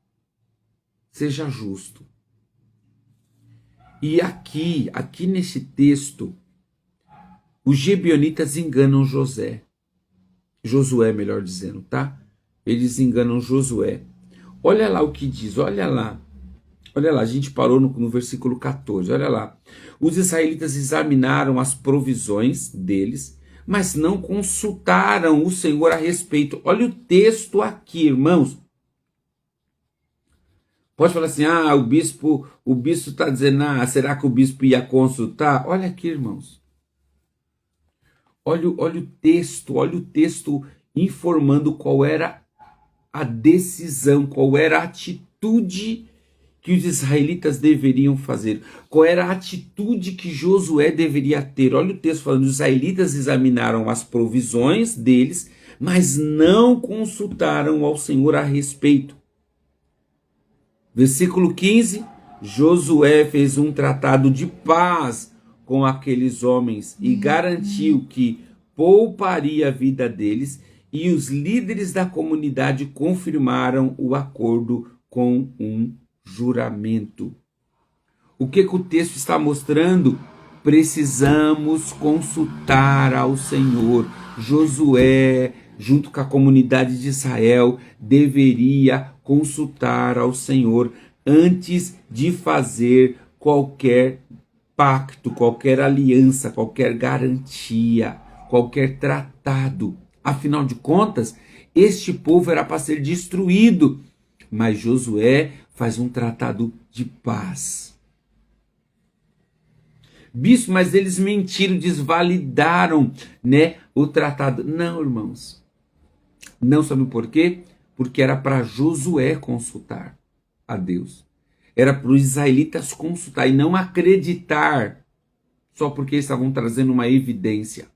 Seja justo. E aqui nesse texto, os gibeonitas enganam Josué, melhor dizendo, tá? Eles enganam Josué. Olha lá o que diz, olha lá, a gente parou no versículo 14, olha lá. Os israelitas examinaram as provisões deles, mas não consultaram o Senhor a respeito. Olha o texto aqui, irmãos. Pode falar assim, o bispo está dizendo, será que o bispo ia consultar? Olha aqui, irmãos. Olha o texto informando qual era a decisão, qual era a atitude que os israelitas deveriam fazer, qual era a atitude que Josué deveria ter. Olha o texto falando, os israelitas examinaram as provisões deles, mas não consultaram ao Senhor a respeito. Versículo 15, Josué fez um tratado de paz com aqueles homens e garantiu que pouparia a vida deles, e os líderes da comunidade confirmaram o acordo com um juramento. O que o texto está mostrando? Precisamos consultar ao Senhor. Josué, junto com a comunidade de Israel, deveria consultar ao Senhor antes de fazer qualquer pacto, qualquer aliança, qualquer garantia, qualquer tratado. Afinal de contas, este povo era para ser destruído, mas Josué faz um tratado de paz. Bispo, mas eles mentiram, desvalidaram, né, o tratado. Não, irmãos. Não, sabe por quê? Porque era para Josué consultar a Deus. Era para os israelitas consultar e não acreditar só porque estavam trazendo uma evidência.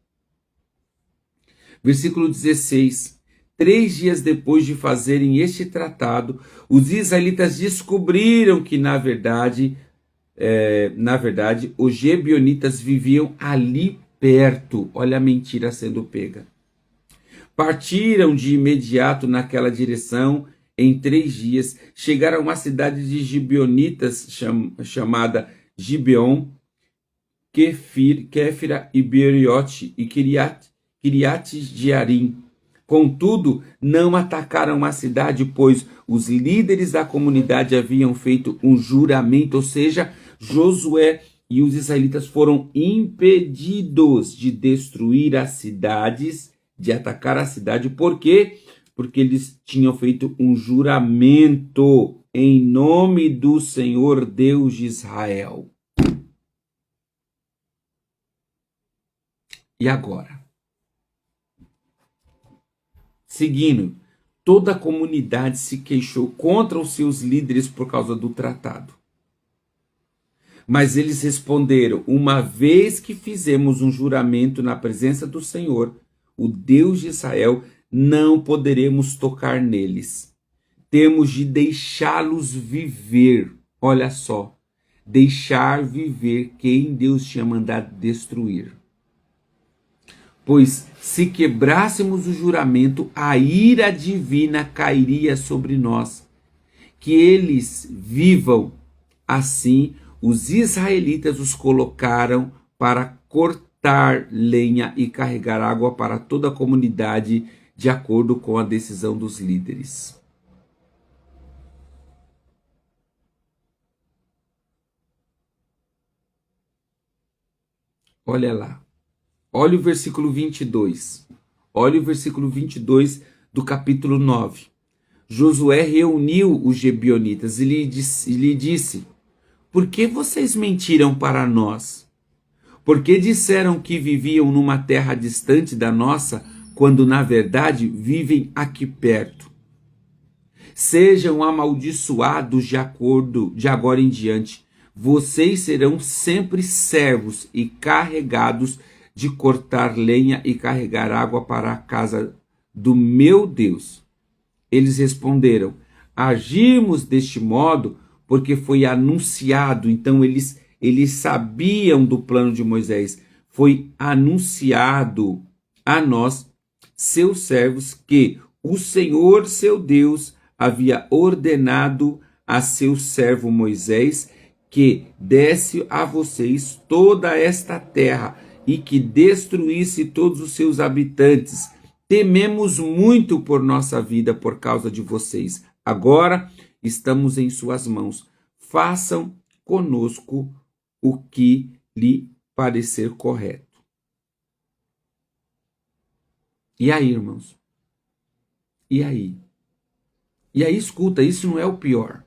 Versículo 16. 3 dias depois de fazerem este tratado, os israelitas descobriram que, na verdade, os gibeonitas viviam ali perto. Olha a mentira sendo pega. Partiram de imediato naquela direção. Em 3 dias, chegaram a uma cidade de gibeonitas chamada Gibeon, Kéfira e Beeriote e Kiriat-Jearim. Contudo, não atacaram a cidade, pois os líderes da comunidade haviam feito um juramento, ou seja, Josué e os israelitas foram impedidos de destruir as cidades, de atacar a cidade. Por quê? Porque eles tinham feito um juramento em nome do Senhor Deus de Israel. E agora? Seguindo, toda a comunidade se queixou contra os seus líderes por causa do tratado. Mas eles responderam: uma vez que fizemos um juramento na presença do Senhor, o Deus de Israel, não poderemos tocar neles. Temos de deixá-los viver. Olha só, deixar viver quem Deus tinha mandado destruir. Pois se quebrássemos o juramento, a ira divina cairia sobre nós. Que eles vivam. Assim, os israelitas os colocaram para cortar lenha e carregar água para toda a comunidade, de acordo com a decisão dos líderes. Olha lá. Olha o versículo 22. Olha o versículo 22 do capítulo 9. Josué reuniu os gibeonitas e lhe disse: por que vocês mentiram para nós? Porque disseram que viviam numa terra distante da nossa, quando na verdade vivem aqui perto. Sejam amaldiçoados de agora em diante. Vocês serão sempre servos e carregados de cortar lenha e carregar água para a casa do meu Deus. Eles responderam: agimos deste modo porque foi anunciado. Então eles sabiam do plano de Moisés. Foi anunciado a nós, seus servos, que o Senhor, seu Deus, havia ordenado a seu servo Moisés que desse a vocês toda esta terra e que destruísse todos os seus habitantes. Tememos muito por nossa vida por causa de vocês. Agora estamos em suas mãos. Façam conosco o que lhe parecer correto. E aí, irmãos? E aí? E aí, escuta, isso não é o pior.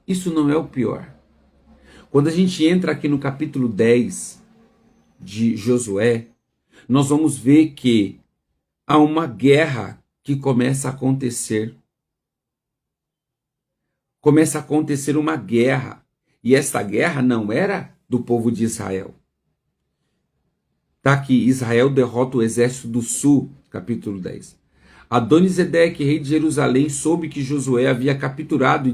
Isso não é o pior. Quando a gente entra aqui no capítulo 10 de Josué, nós vamos ver que há uma guerra que começa a acontecer. Começa a acontecer uma guerra. E essa guerra não era do povo de Israel. Está aqui: Israel derrota o exército do sul, capítulo 10. Adonisedeque, rei de Jerusalém, soube que Josué havia capturado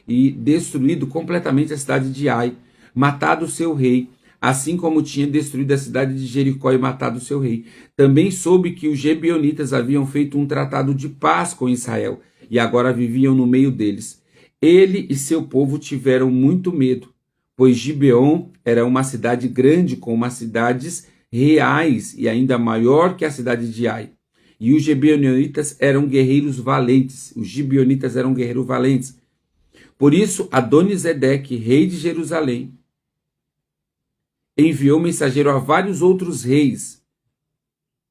e destruído completamente a cidade de Ai, matado seu rei, assim como tinha destruído a cidade de Jericó e matado seu rei. Também soube que os gibeonitas haviam feito um tratado de paz com Israel e agora viviam no meio deles. Ele e seu povo tiveram muito medo, pois Gibeon era uma cidade grande com umas cidades reais e ainda maior que a cidade de Ai. E os gibeonitas eram guerreiros valentes. Os gibeonitas eram guerreiros valentes. Por isso, Adonisedeque, rei de Jerusalém, enviou mensageiro a vários outros reis.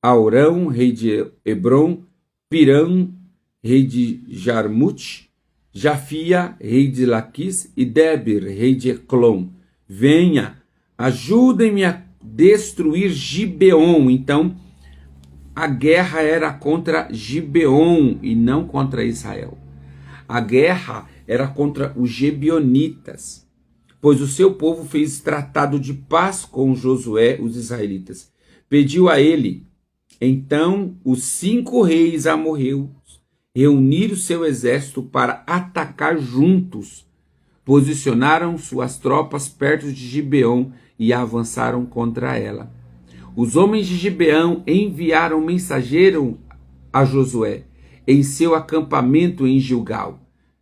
Aurão, rei de Hebron, Pirão, rei de Jarmute, Jafia, rei de Laquis, e Debir, rei de Eclon. Venha, ajudem-me a destruir Gibeon. Então, a guerra era contra Gibeon e não contra Israel. A guerra era contra os gibeonitas, pois o seu povo fez tratado de paz com Josué, os israelitas. Pediu a ele. Então os 5 reis amorreus reuniram seu exército para atacar juntos. Posicionaram suas tropas perto de Gibeon e avançaram contra ela. Os homens de Gibeão enviaram mensageiro a Josué em seu acampamento em Gilgal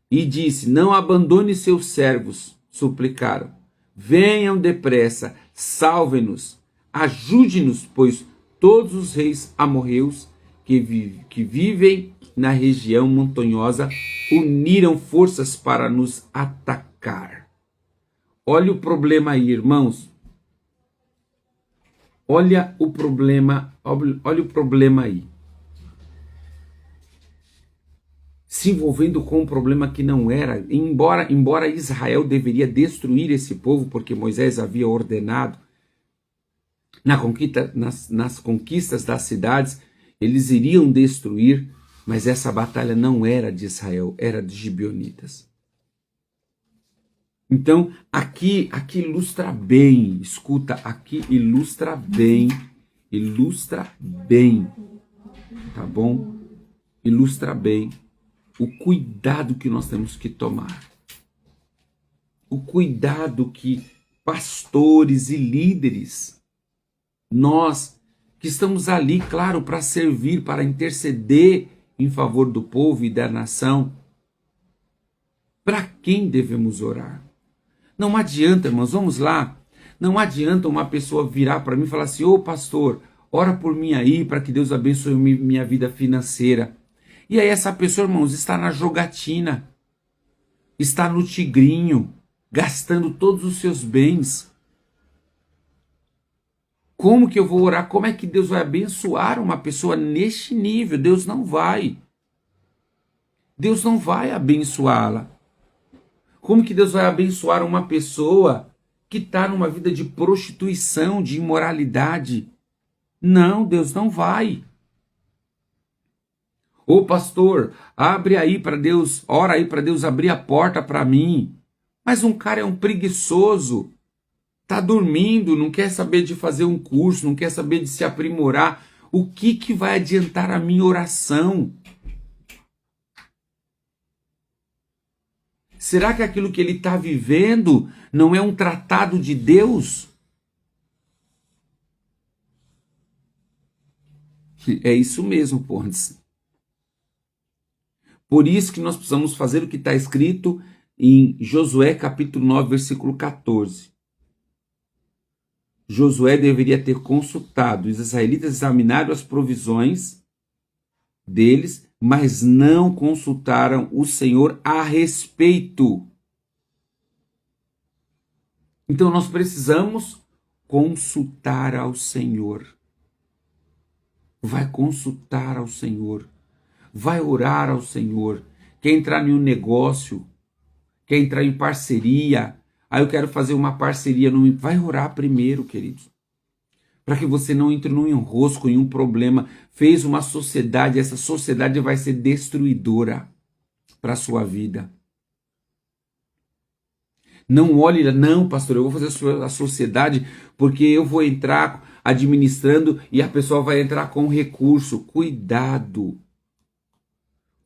e disse: não abandone seus servos, suplicaram. Venham depressa, salvem-nos, ajude-nos, pois todos os reis amorreus que vivem na região montanhosa uniram forças para nos atacar. Olha o problema aí, irmãos. Olha o problema aí. Se envolvendo com um problema que não era, embora Israel deveria destruir esse povo, porque Moisés havia ordenado, nas conquistas das cidades, eles iriam destruir, mas essa batalha não era de Israel, era de gibeonitas. Então, aqui ilustra bem, escuta, aqui ilustra bem, tá bom? Ilustra bem o cuidado que nós temos que tomar. O cuidado que pastores e líderes, nós que estamos ali, claro, para servir, para interceder em favor do povo e da nação, para quem devemos orar? Não adianta, irmãos, vamos lá. Não adianta uma pessoa virar para mim e falar assim: ô pastor, ora por mim aí para que Deus abençoe minha vida financeira. E aí essa pessoa, irmãos, está na jogatina, está no tigrinho, gastando todos os seus bens. Como que eu vou orar? Como é que Deus vai abençoar uma pessoa neste nível? Deus não vai. Deus não vai abençoá-la. Como que Deus vai abençoar uma pessoa que está numa vida de prostituição, de imoralidade? Não, Deus não vai. Ô pastor, abre aí para Deus, ora aí para Deus abrir a porta para mim. Mas um cara é um preguiçoso, está dormindo, não quer saber de fazer um curso, não quer saber de se aprimorar. O que vai adiantar a minha oração? Será que aquilo que ele está vivendo não é um tratado de Deus? É isso mesmo, Pontes. Por isso que nós precisamos fazer o que está escrito em Josué capítulo 9, versículo 14. Josué deveria ter consultado, os israelitas examinaram as provisões deles, mas não consultaram o Senhor a respeito. Então nós precisamos consultar ao Senhor. Vai consultar ao Senhor. Vai orar ao Senhor. Quer entrar em um negócio? Quer entrar em parceria? Eu quero fazer uma parceria. Vai orar primeiro, queridos. Para que você não entre num enrosco, em um problema. Fez uma sociedade, essa sociedade vai ser destruidora para a sua vida. Não olhe, não, pastor, eu vou fazer a sociedade porque eu vou entrar administrando e a pessoa vai entrar com recurso. Cuidado,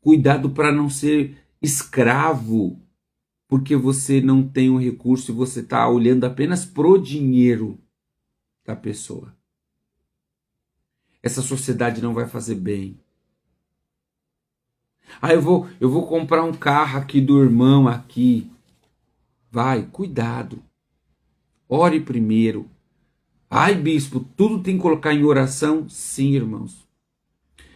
Cuidado para não ser escravo, porque você não tem o recurso e você está olhando apenas pro dinheiro da pessoa. Essa sociedade não vai fazer bem. Eu vou comprar um carro aqui do irmão aqui. Vai, cuidado. Ore primeiro. Ai, bispo, tudo tem que colocar em oração? Sim, irmãos.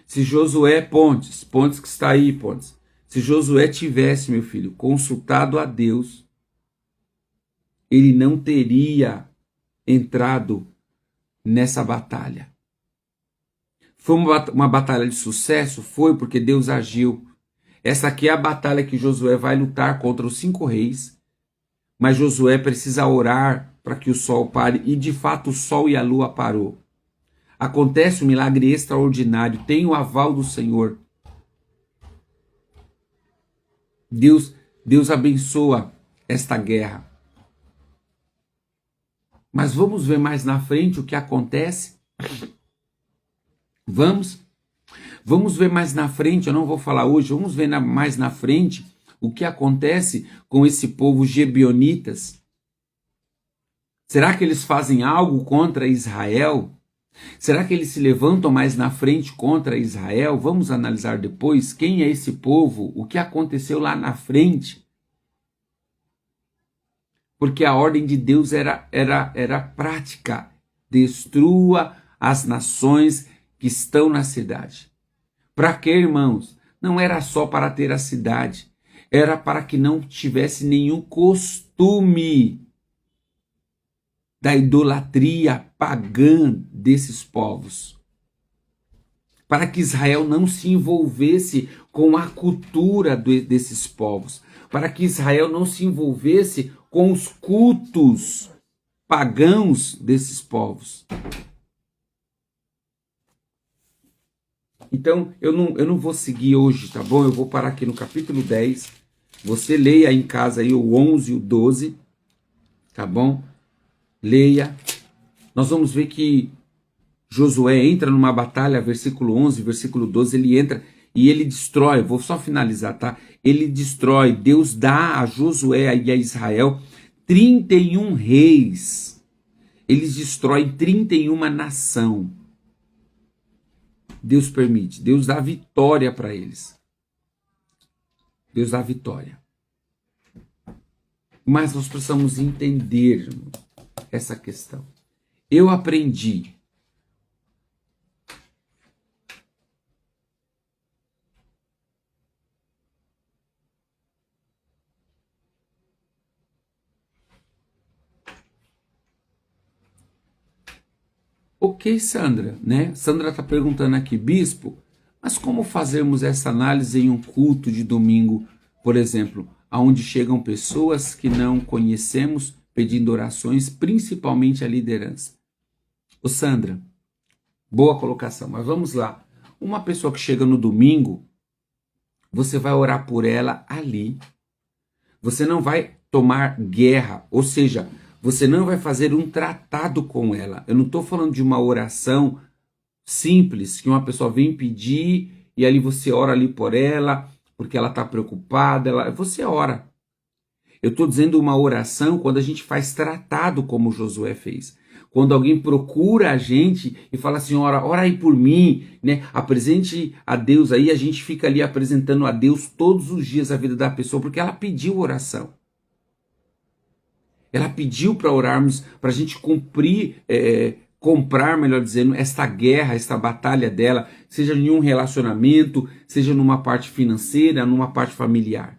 Se Josué, Pontes que está aí, Pontes. Se Josué tivesse, meu filho, consultado a Deus, ele não teria entrado nessa batalha. Foi uma batalha de sucesso? Foi, porque Deus agiu. Essa aqui é a batalha que Josué vai lutar contra os 5 reis, mas Josué precisa orar para que o sol pare, e de fato o sol e a lua parou. Acontece um milagre extraordinário, tem o aval do Senhor. Deus abençoa esta guerra. Mas vamos ver mais na frente o que acontece? Vamos ver mais na frente, eu não vou falar hoje, vamos ver mais na frente o que acontece com esse povo gebionitas. Será que eles fazem algo contra Israel? Será que eles se levantam mais na frente contra Israel? Vamos analisar depois quem é esse povo, o que aconteceu lá na frente. Porque a ordem de Deus era prática. Destrua as nações que estão na cidade. Para quê, irmãos? Não era só para ter a cidade. Era para que não tivesse nenhum costume da idolatria pagã desses povos. Para que Israel não se envolvesse com a cultura desses povos. Para que Israel não se envolvesse com os cultos pagãos desses povos. Então, eu não vou seguir hoje, tá bom? Eu vou parar aqui no capítulo 10. Você leia em casa aí o 11 e o 12, tá bom? Leia. Nós vamos ver que Josué entra numa batalha, versículo 11, versículo 12, ele entra e ele destrói, vou só finalizar, tá? Ele destrói, Deus dá a Josué e a Israel 31 reis. Eles destroem 31 nação. Deus permite, Deus dá vitória para eles. Deus dá vitória. Mas nós precisamos entender essa questão. Eu aprendi Ok, Sandra, né? Sandra está perguntando aqui, bispo, mas como fazermos essa análise em um culto de domingo, por exemplo, aonde chegam pessoas que não conhecemos pedindo orações, principalmente a liderança? Ô Sandra, boa colocação, mas vamos lá. Uma pessoa que chega no domingo, você vai orar por ela ali. Você não vai tomar guerra, ou seja, você não vai fazer um tratado com ela. Eu não estou falando de uma oração simples, que uma pessoa vem pedir e ali você ora ali por ela, porque ela está preocupada, você ora. Eu estou dizendo uma oração quando a gente faz tratado, como Josué fez. Quando alguém procura a gente e fala assim, ora aí por mim, né? Apresente a Deus aí, a gente fica ali apresentando a Deus todos os dias a vida da pessoa, porque ela pediu oração. Ela pediu para orarmos, para a gente comprar, melhor dizendo, esta guerra, esta batalha dela, seja em um relacionamento, seja numa parte financeira, numa parte familiar.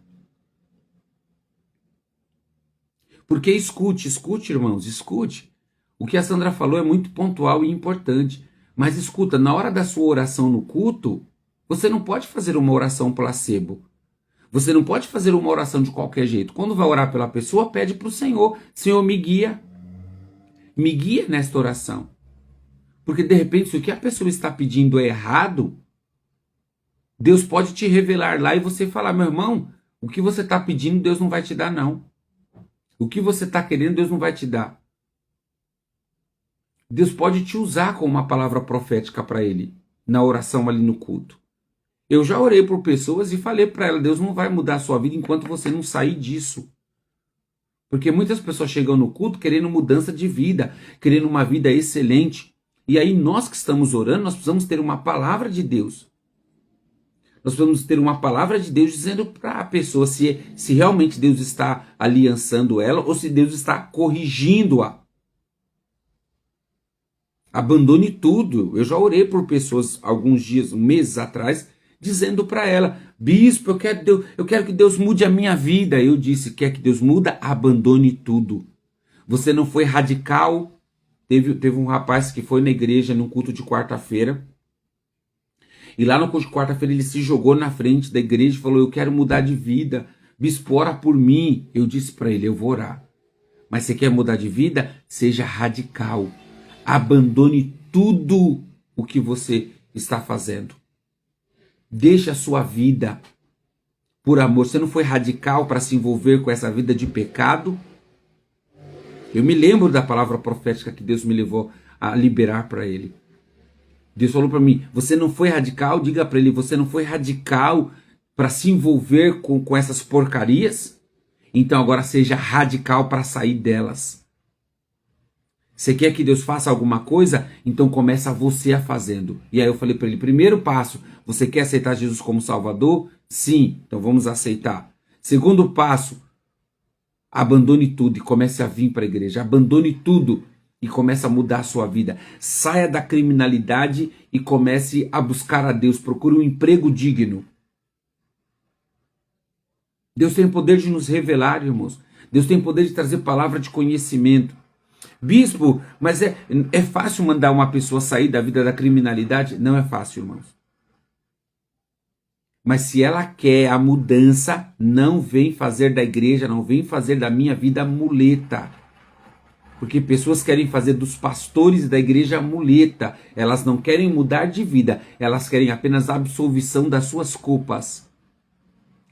Porque escute, irmãos, escute. O que a Sandra falou é muito pontual e importante. Mas escuta, na hora da sua oração no culto, você não pode fazer uma oração placebo. Você não pode fazer uma oração de qualquer jeito. Quando vai orar pela pessoa, pede para o Senhor. Senhor, me guia. Me guia nesta oração. Porque de repente, se o que a pessoa está pedindo é errado, Deus pode te revelar lá e você falar, meu irmão, o que você está pedindo, Deus não vai te dar, não. O que você está querendo, Deus não vai te dar. Deus pode te usar como uma palavra profética para ele, na oração ali no culto. Eu já orei por pessoas e falei para ela, Deus não vai mudar a sua vida enquanto você não sair disso. Porque muitas pessoas chegam no culto querendo mudança de vida, querendo uma vida excelente. E aí nós que estamos orando, nós precisamos ter uma palavra de Deus. Nós precisamos ter uma palavra de Deus dizendo para a pessoa se realmente Deus está aliançando ela ou se Deus está corrigindo-a. Abandone tudo. Eu já orei por pessoas alguns dias, meses atrás, dizendo para ela, bispo, eu quero que Deus mude a minha vida. Eu disse, quer que Deus muda? Abandone tudo. Você não foi radical. Teve um rapaz que foi na igreja num culto de quarta-feira. E lá no culto de quarta-feira ele se jogou na frente da igreja e falou, eu quero mudar de vida. Bispo, ora por mim. Eu disse para ele, eu vou orar. Mas você quer mudar de vida? Seja radical. Abandone tudo o que você está fazendo. Deixe a sua vida por amor. Você não foi radical para se envolver com essa vida de pecado? Eu me lembro da palavra profética que Deus me levou a liberar para ele. Deus falou para mim, você não foi radical? Diga para ele, você não foi radical para se envolver com essas porcarias? Então agora seja radical para sair delas. Você quer que Deus faça alguma coisa? Então começa você a fazendo. E aí eu falei para ele, primeiro passo, você quer aceitar Jesus como Salvador? Sim, então vamos aceitar. Segundo passo, abandone tudo e comece a vir para a igreja. Abandone tudo e comece a mudar a sua vida. Saia da criminalidade e comece a buscar a Deus. Procure um emprego digno. Deus tem o poder de nos revelar, irmãos. Deus tem o poder de trazer palavra de conhecimento. Bispo, mas é fácil mandar uma pessoa sair da vida da criminalidade? Não é fácil, irmãos. Mas se ela quer a mudança, não vem fazer da igreja, não vem fazer da minha vida muleta. Porque pessoas querem fazer dos pastores da igreja muleta. Elas não querem mudar de vida. Elas querem apenas a absolvição das suas culpas.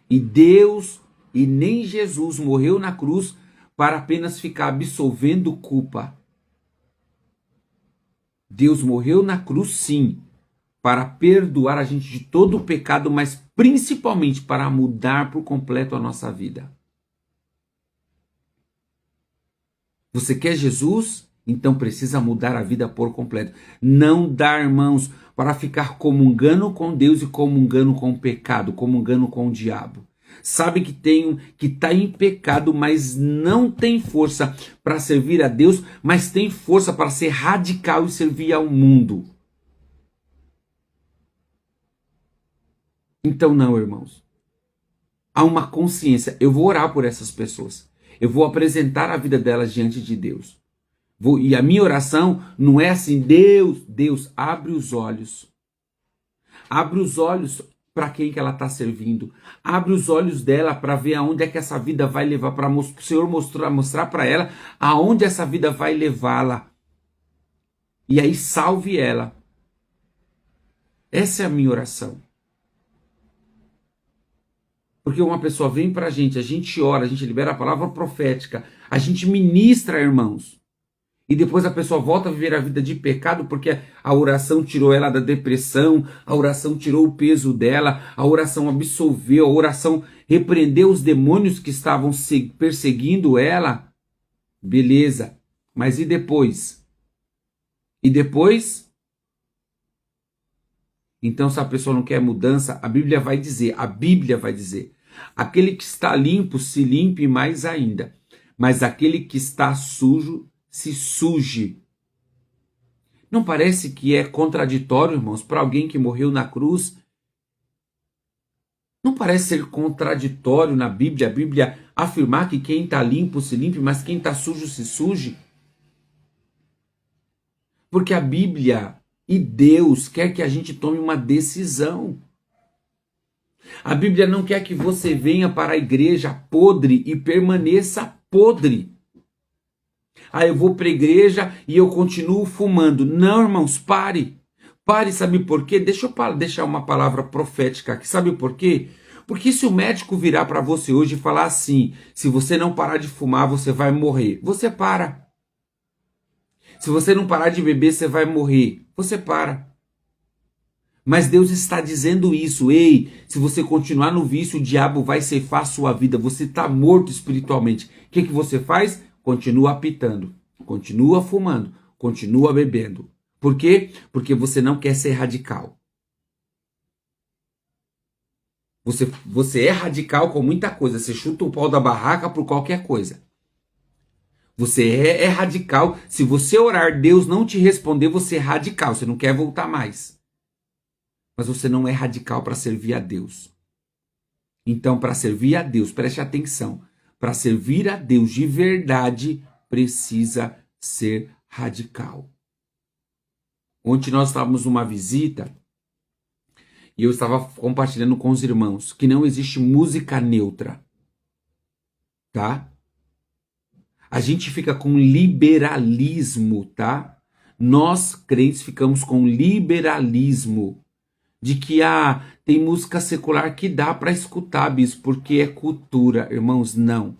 E Deus, e nem Jesus morreu na cruz para apenas ficar absolvendo culpa. Deus morreu na cruz, sim, para perdoar a gente de todo o pecado, mas principalmente para mudar por completo a nossa vida. Você quer Jesus? Então precisa mudar a vida por completo. Não dá, irmãos, para ficar comungando com Deus e comungando com o pecado, comungando com o diabo. Sabe que está em pecado, mas não tem força para servir a Deus, mas tem força para ser radical e servir ao mundo. Então não, irmãos. Há uma consciência. Eu vou orar por essas pessoas. Eu vou apresentar a vida delas diante de Deus. E a minha oração não é assim, Deus, abre os olhos. Abre os olhos para quem que ela está servindo. Abre os olhos dela para ver aonde é que essa vida vai levar, para o Senhor mostrar para ela aonde essa vida vai levá-la. E aí salve ela. Essa é a minha oração. Porque uma pessoa vem para a gente ora, a gente libera a palavra profética, a gente ministra, irmãos. E depois a pessoa volta a viver a vida de pecado porque a oração tirou ela da depressão, a oração tirou o peso dela, a oração absolveu, a oração repreendeu os demônios que estavam perseguindo ela. Beleza, mas e depois? E depois? Então se a pessoa não quer mudança, a Bíblia vai dizer, aquele que está limpo, se limpe mais ainda, mas aquele que está sujo, se suje. Não parece que é contraditório, irmãos, para alguém que morreu na cruz? Não parece ser contraditório na Bíblia, a Bíblia afirmar que quem está limpo se limpe, mas quem está sujo se suje? Porque a Bíblia e Deus quer que a gente tome uma decisão. A Bíblia não quer que você venha para a igreja podre e permaneça podre. Eu vou para a igreja e eu continuo fumando. Não, irmãos, pare. Pare, sabe por quê? Deixa eu deixar uma palavra profética aqui. Sabe por quê? Porque se o médico virar para você hoje e falar assim, se você não parar de fumar, você vai morrer. Você para. Se você não parar de beber, você vai morrer. Você para. Mas Deus está dizendo isso. Ei, se você continuar no vício, o diabo vai ceifar a sua vida. Você está morto espiritualmente. O que você faz? Continua apitando, continua fumando, continua bebendo. Por quê? Porque você não quer ser radical. Você é radical com muita coisa. Você chuta o pau da barraca por qualquer coisa. Você é radical. Se você orar, Deus não te responder, você é radical. Você não quer voltar mais. Mas você não é radical para servir a Deus. Então, para servir a Deus, preste atenção. Para servir a Deus de verdade, precisa ser radical. Ontem nós estávamos numa visita e eu estava compartilhando com os irmãos que não existe música neutra, tá? A gente fica com liberalismo, tá? Nós, crentes, ficamos com liberalismo de que tem música secular que dá para escutar, bispo, porque é cultura. Irmãos, não.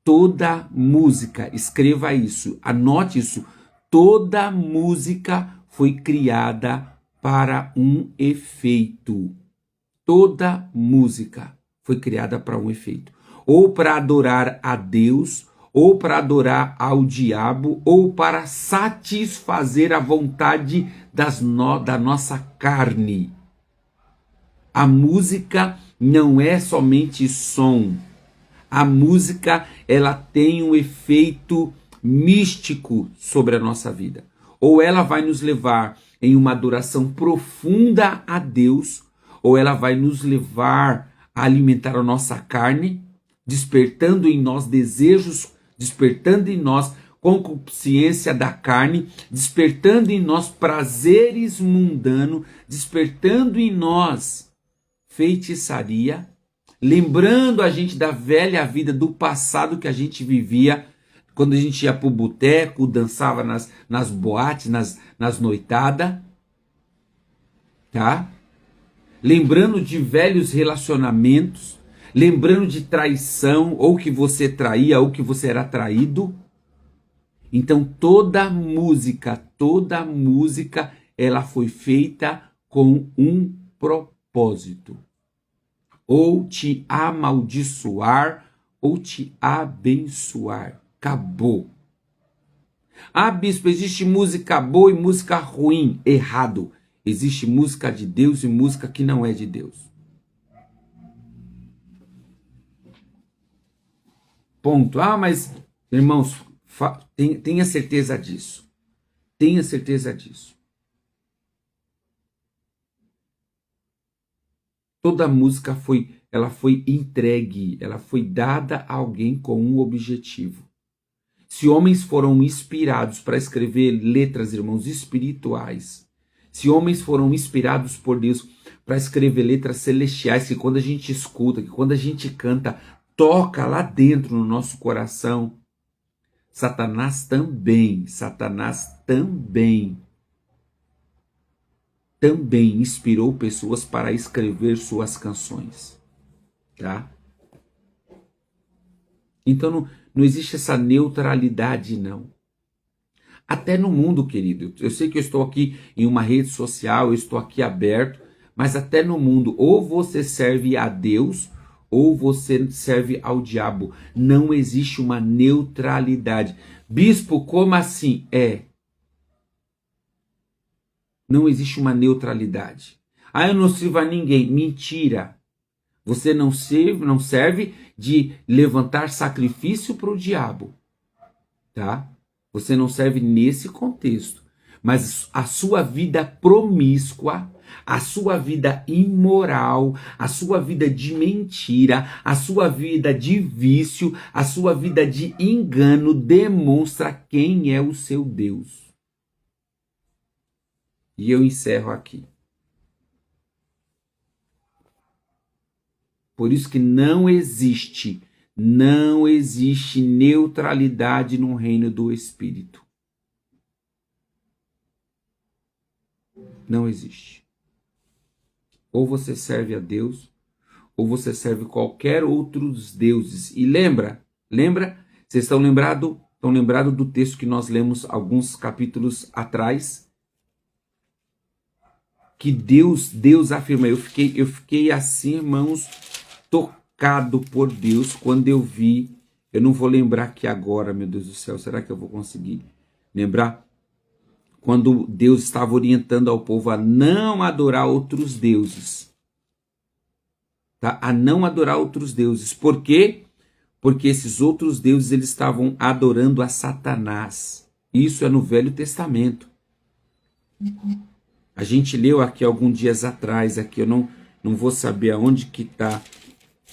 Toda música, escreva isso, anote isso, toda música foi criada para um efeito. Toda música foi criada para um efeito. Ou para adorar a Deus, ou para adorar ao diabo, ou para satisfazer a vontade da nossa carne. A música não é somente som. A música, ela tem um efeito místico sobre a nossa vida. Ou ela vai nos levar em uma adoração profunda a Deus, ou ela vai nos levar a alimentar a nossa carne, despertando em nós desejos, despertando em nós concupiscência da carne, despertando em nós prazeres mundanos, despertando em nós feitiçaria, lembrando a gente da velha vida, do passado que a gente vivia, quando a gente ia para o boteco, dançava nas boates, nas noitadas, tá? Lembrando de velhos relacionamentos, lembrando de traição, ou que você traía, ou que você era traído. Então toda música, ela foi feita com um propósito. Ou te amaldiçoar, ou te abençoar. Acabou. Ah, bispo, existe música boa e música ruim. Errado. Existe música de Deus e música que não é de Deus. Ponto. Ah, mas, irmãos, tenha certeza disso. Tenha certeza disso. Toda música foi entregue, ela foi dada a alguém com um objetivo. Se homens foram inspirados para escrever letras, irmãos, espirituais, se homens foram inspirados por Deus para escrever letras celestiais, que quando a gente escuta, que quando a gente canta, toca lá dentro no nosso coração, Satanás também inspirou pessoas para escrever suas canções, tá? Então não existe essa neutralidade, não. Até no mundo, querido, eu sei que eu estou aqui em uma rede social, eu estou aqui aberto, mas até no mundo, ou você serve a Deus, ou você serve ao diabo. Não existe uma neutralidade. Bispo, como assim? Não existe uma neutralidade. Ah, eu não sirvo a ninguém. Mentira. Você não serve de levantar sacrifício para o diabo, tá? Você não serve nesse contexto. Mas a sua vida promíscua, a sua vida imoral, a sua vida de mentira, a sua vida de vício, a sua vida de engano demonstra quem é o seu Deus. E eu encerro aqui. Por isso que não existe neutralidade no reino do Espírito. Não existe. Ou você serve a Deus, ou você serve qualquer outros deuses. E lembra? Vocês estão lembrados do texto que nós lemos alguns capítulos atrás? que Deus afirma. Eu fiquei assim, irmãos, tocado por Deus quando eu vi. Eu não vou lembrar aqui agora, meu Deus do céu, será que eu vou conseguir lembrar? Quando Deus estava orientando ao povo a não adorar outros deuses. Tá? A não adorar outros deuses. Por quê? Porque esses outros deuses eles estavam adorando a Satanás. Isso é no Velho Testamento. A gente leu aqui alguns dias atrás, aqui eu não vou saber aonde que está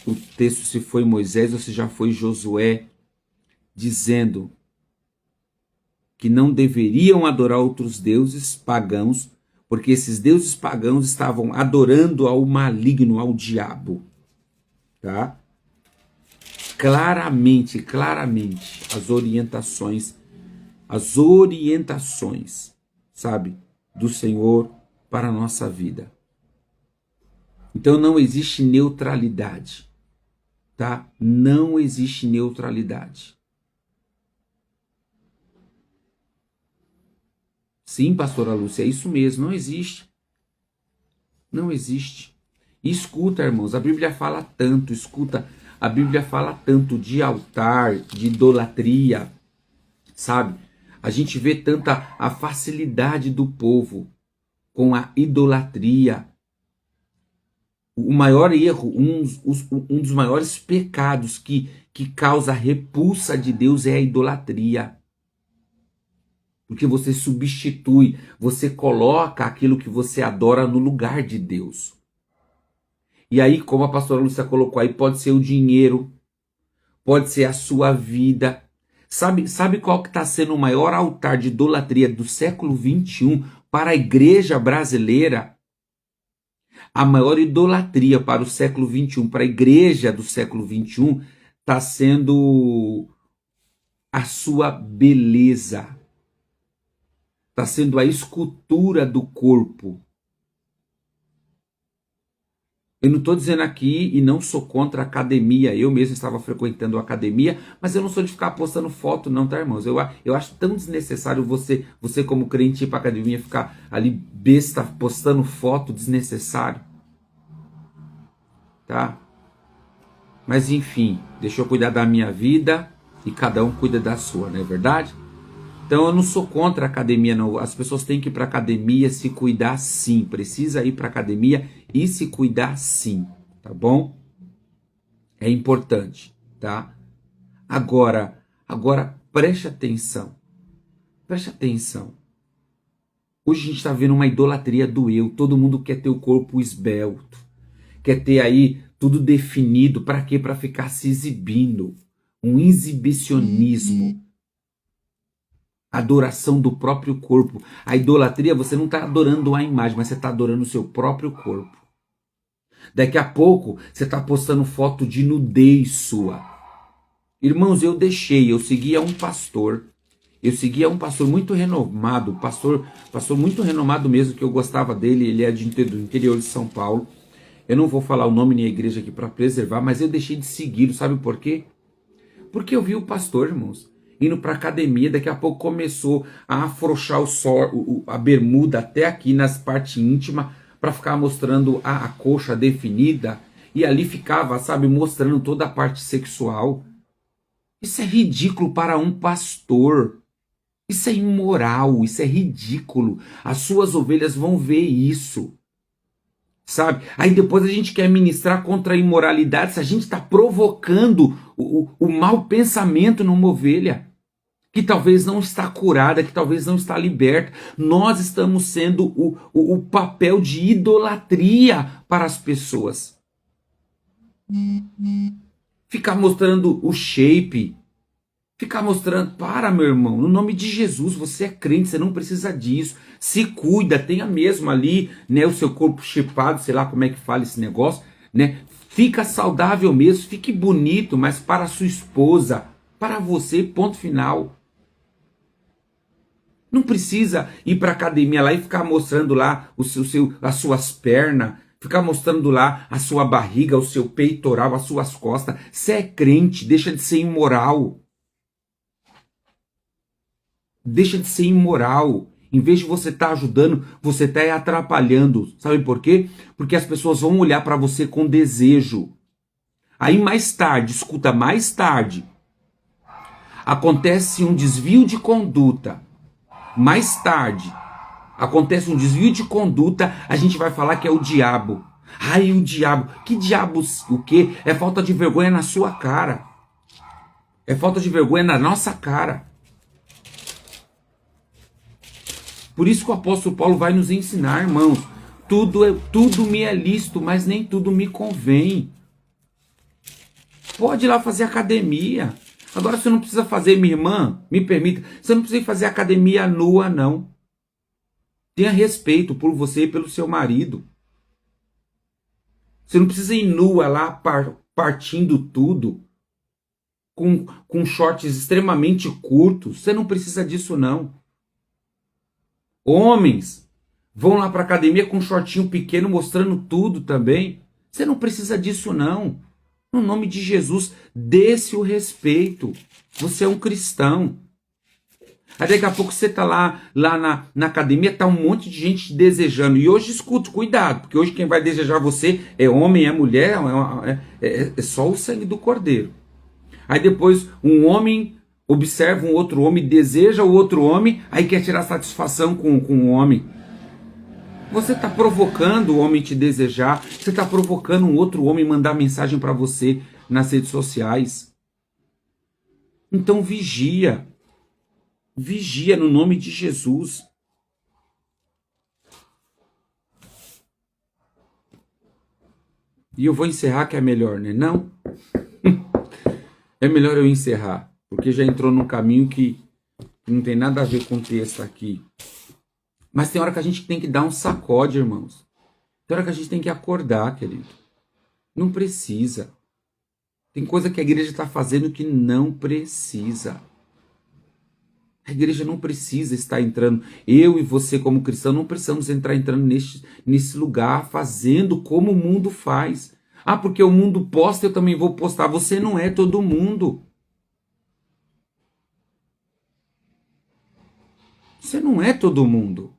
o texto, se foi Moisés ou se já foi Josué, dizendo que não deveriam adorar outros deuses pagãos, porque esses deuses pagãos estavam adorando ao maligno, ao diabo. Tá? Claramente, as orientações, sabe, do Senhor para a nossa vida. Então não existe neutralidade, tá? Não existe neutralidade. Sim, pastora Lúcia, é isso mesmo, não existe. Não existe. E escuta, irmãos, a Bíblia fala tanto, a Bíblia fala tanto de altar, de idolatria, sabe? A gente vê tanta a facilidade do povo com a idolatria. O maior erro, um dos maiores pecados que causa repulsa de Deus é a idolatria. Porque você substitui, você coloca aquilo que você adora no lugar de Deus. E aí, como a pastora Lúcia colocou aí, pode ser o dinheiro, pode ser a sua vida. Sabe qual que está sendo o maior altar de idolatria do século XXI para a igreja brasileira? A maior idolatria para o século XXI, para a igreja do século XXI, está sendo a sua beleza. Está sendo a escultura do corpo. Eu não estou dizendo aqui e não sou contra a academia. Eu mesmo estava frequentando a academia, mas eu não sou de ficar postando foto não, tá, irmãos? Eu acho tão desnecessário você como crente ir para a academia ficar ali besta postando foto desnecessário. Tá? Mas enfim, deixa eu cuidar da minha vida e cada um cuida da sua, não é verdade? Então eu não sou contra a academia, não. As pessoas têm que ir para a academia se cuidar sim. Precisa ir para a academia e se cuidar sim, tá bom? É importante, tá? Agora preste atenção. Preste atenção. Hoje a gente está vendo uma idolatria do eu. Todo mundo quer ter o corpo esbelto. Quer ter aí tudo definido. Para quê? Para ficar se exibindo. Um exibicionismo. Adoração do próprio corpo. A idolatria, você não está adorando a imagem, mas você está adorando o seu próprio corpo. Daqui a pouco, você está postando foto de nudez sua. Irmãos, eu seguia um pastor. Eu seguia um pastor muito renomado, pastor muito renomado mesmo, que eu gostava dele, ele é do interior de São Paulo. Eu não vou falar o nome nem a igreja aqui para preservar, mas eu deixei de segui-lo, sabe por quê? Porque eu vi o pastor, irmãos, indo para academia, daqui a pouco começou a afrouxar a bermuda até aqui nas partes íntimas, para ficar mostrando a coxa definida, e ali ficava, sabe, mostrando toda a parte sexual. Isso é ridículo para um pastor. Isso é imoral, isso é ridículo. As suas ovelhas vão ver isso. Sabe? Aí depois a gente quer ministrar contra a imoralidade, se a gente está provocando o mau pensamento numa ovelha, que talvez não está curada, que talvez não está liberta. Nós estamos sendo o papel de idolatria para as pessoas. Ficar mostrando o shape, ficar mostrando, para meu irmão, no nome de Jesus, você é crente, você não precisa disso, se cuida, tenha mesmo ali, né, o seu corpo chipado, sei lá como é que fala esse negócio, né, fica saudável mesmo, fique bonito, mas para a sua esposa, para você, ponto final. Não precisa ir para a academia lá e ficar mostrando lá as suas pernas, ficar mostrando lá a sua barriga, o seu peitoral, as suas costas. Você é crente, deixa de ser imoral. Deixa de ser imoral. Em vez de você estar ajudando, você está atrapalhando. Sabe por quê? Porque as pessoas vão olhar para você com desejo. Aí mais tarde, escuta, mais tarde, acontece um desvio de conduta. Mais tarde, acontece um desvio de conduta, a gente vai falar que é o diabo. Ai, o diabo. Que diabo o quê? É falta de vergonha na sua cara. É falta de vergonha na nossa cara. Por isso que o apóstolo Paulo vai nos ensinar, irmãos. Tudo me é lícito, mas nem tudo me convém. Pode ir lá fazer academia. Agora você não precisa fazer, minha irmã, me permita, você não precisa fazer academia nua, não. Tenha respeito por você e pelo seu marido. Você não precisa ir nua lá partindo tudo, com shorts extremamente curtos. Você não precisa disso, não. Homens vão lá para academia com um shortinho pequeno mostrando tudo também. Você não precisa disso, não. No nome de Jesus, dê-se o respeito. Você é um cristão. Aí daqui a pouco você tá lá na academia, tá um monte de gente desejando. E hoje escuta, cuidado, porque hoje quem vai desejar você é homem, é mulher, é só o sangue do cordeiro. Aí depois um homem observa um outro homem, deseja o outro homem, aí quer tirar satisfação com o homem. Você está provocando o homem te desejar, você está provocando um outro homem mandar mensagem para você nas redes sociais. Então vigia. Vigia no nome de Jesus. E eu vou encerrar que é melhor, né? Não? É melhor eu encerrar, porque já entrou num caminho que não tem nada a ver com o texto aqui. Mas tem hora que a gente tem que dar um sacode, irmãos. Tem hora que a gente tem que acordar, querido. Não precisa. Tem coisa que a igreja está fazendo que não precisa. A igreja não precisa estar entrando. Eu e você, como cristão, não precisamos entrar entrando nesse lugar, fazendo como o mundo faz. Ah, porque o mundo posta, eu também vou postar. Você não é todo mundo. Você não é todo mundo.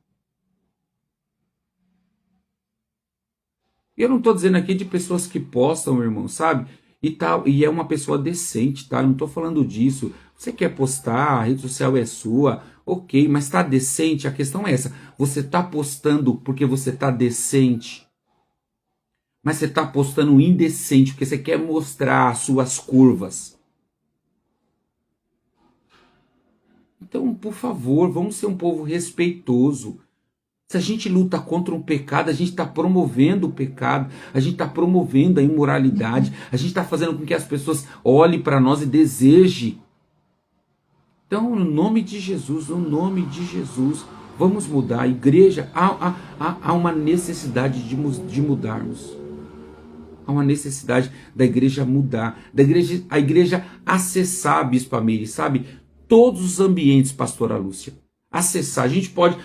E eu não estou dizendo aqui de pessoas que postam, irmão, sabe? E tal, e é uma pessoa decente, tá? Eu não estou falando disso. Você quer postar, a rede social é sua, ok, mas está decente? A questão é essa. Você está postando porque você está decente. Mas você está postando indecente, porque você quer mostrar as suas curvas. Então, por favor, vamos ser um povo respeitoso. Se a gente luta contra um pecado, a gente está promovendo o pecado, a gente está promovendo a imoralidade, a gente está fazendo com que as pessoas olhem para nós e desejem. Então, no nome de Jesus, vamos mudar. A igreja, há uma necessidade de mudarmos. Há uma necessidade da igreja mudar, a igreja acessar, Bispo Amiri, sabe? Todos os ambientes, Pastora Lúcia. Acessar, a gente pode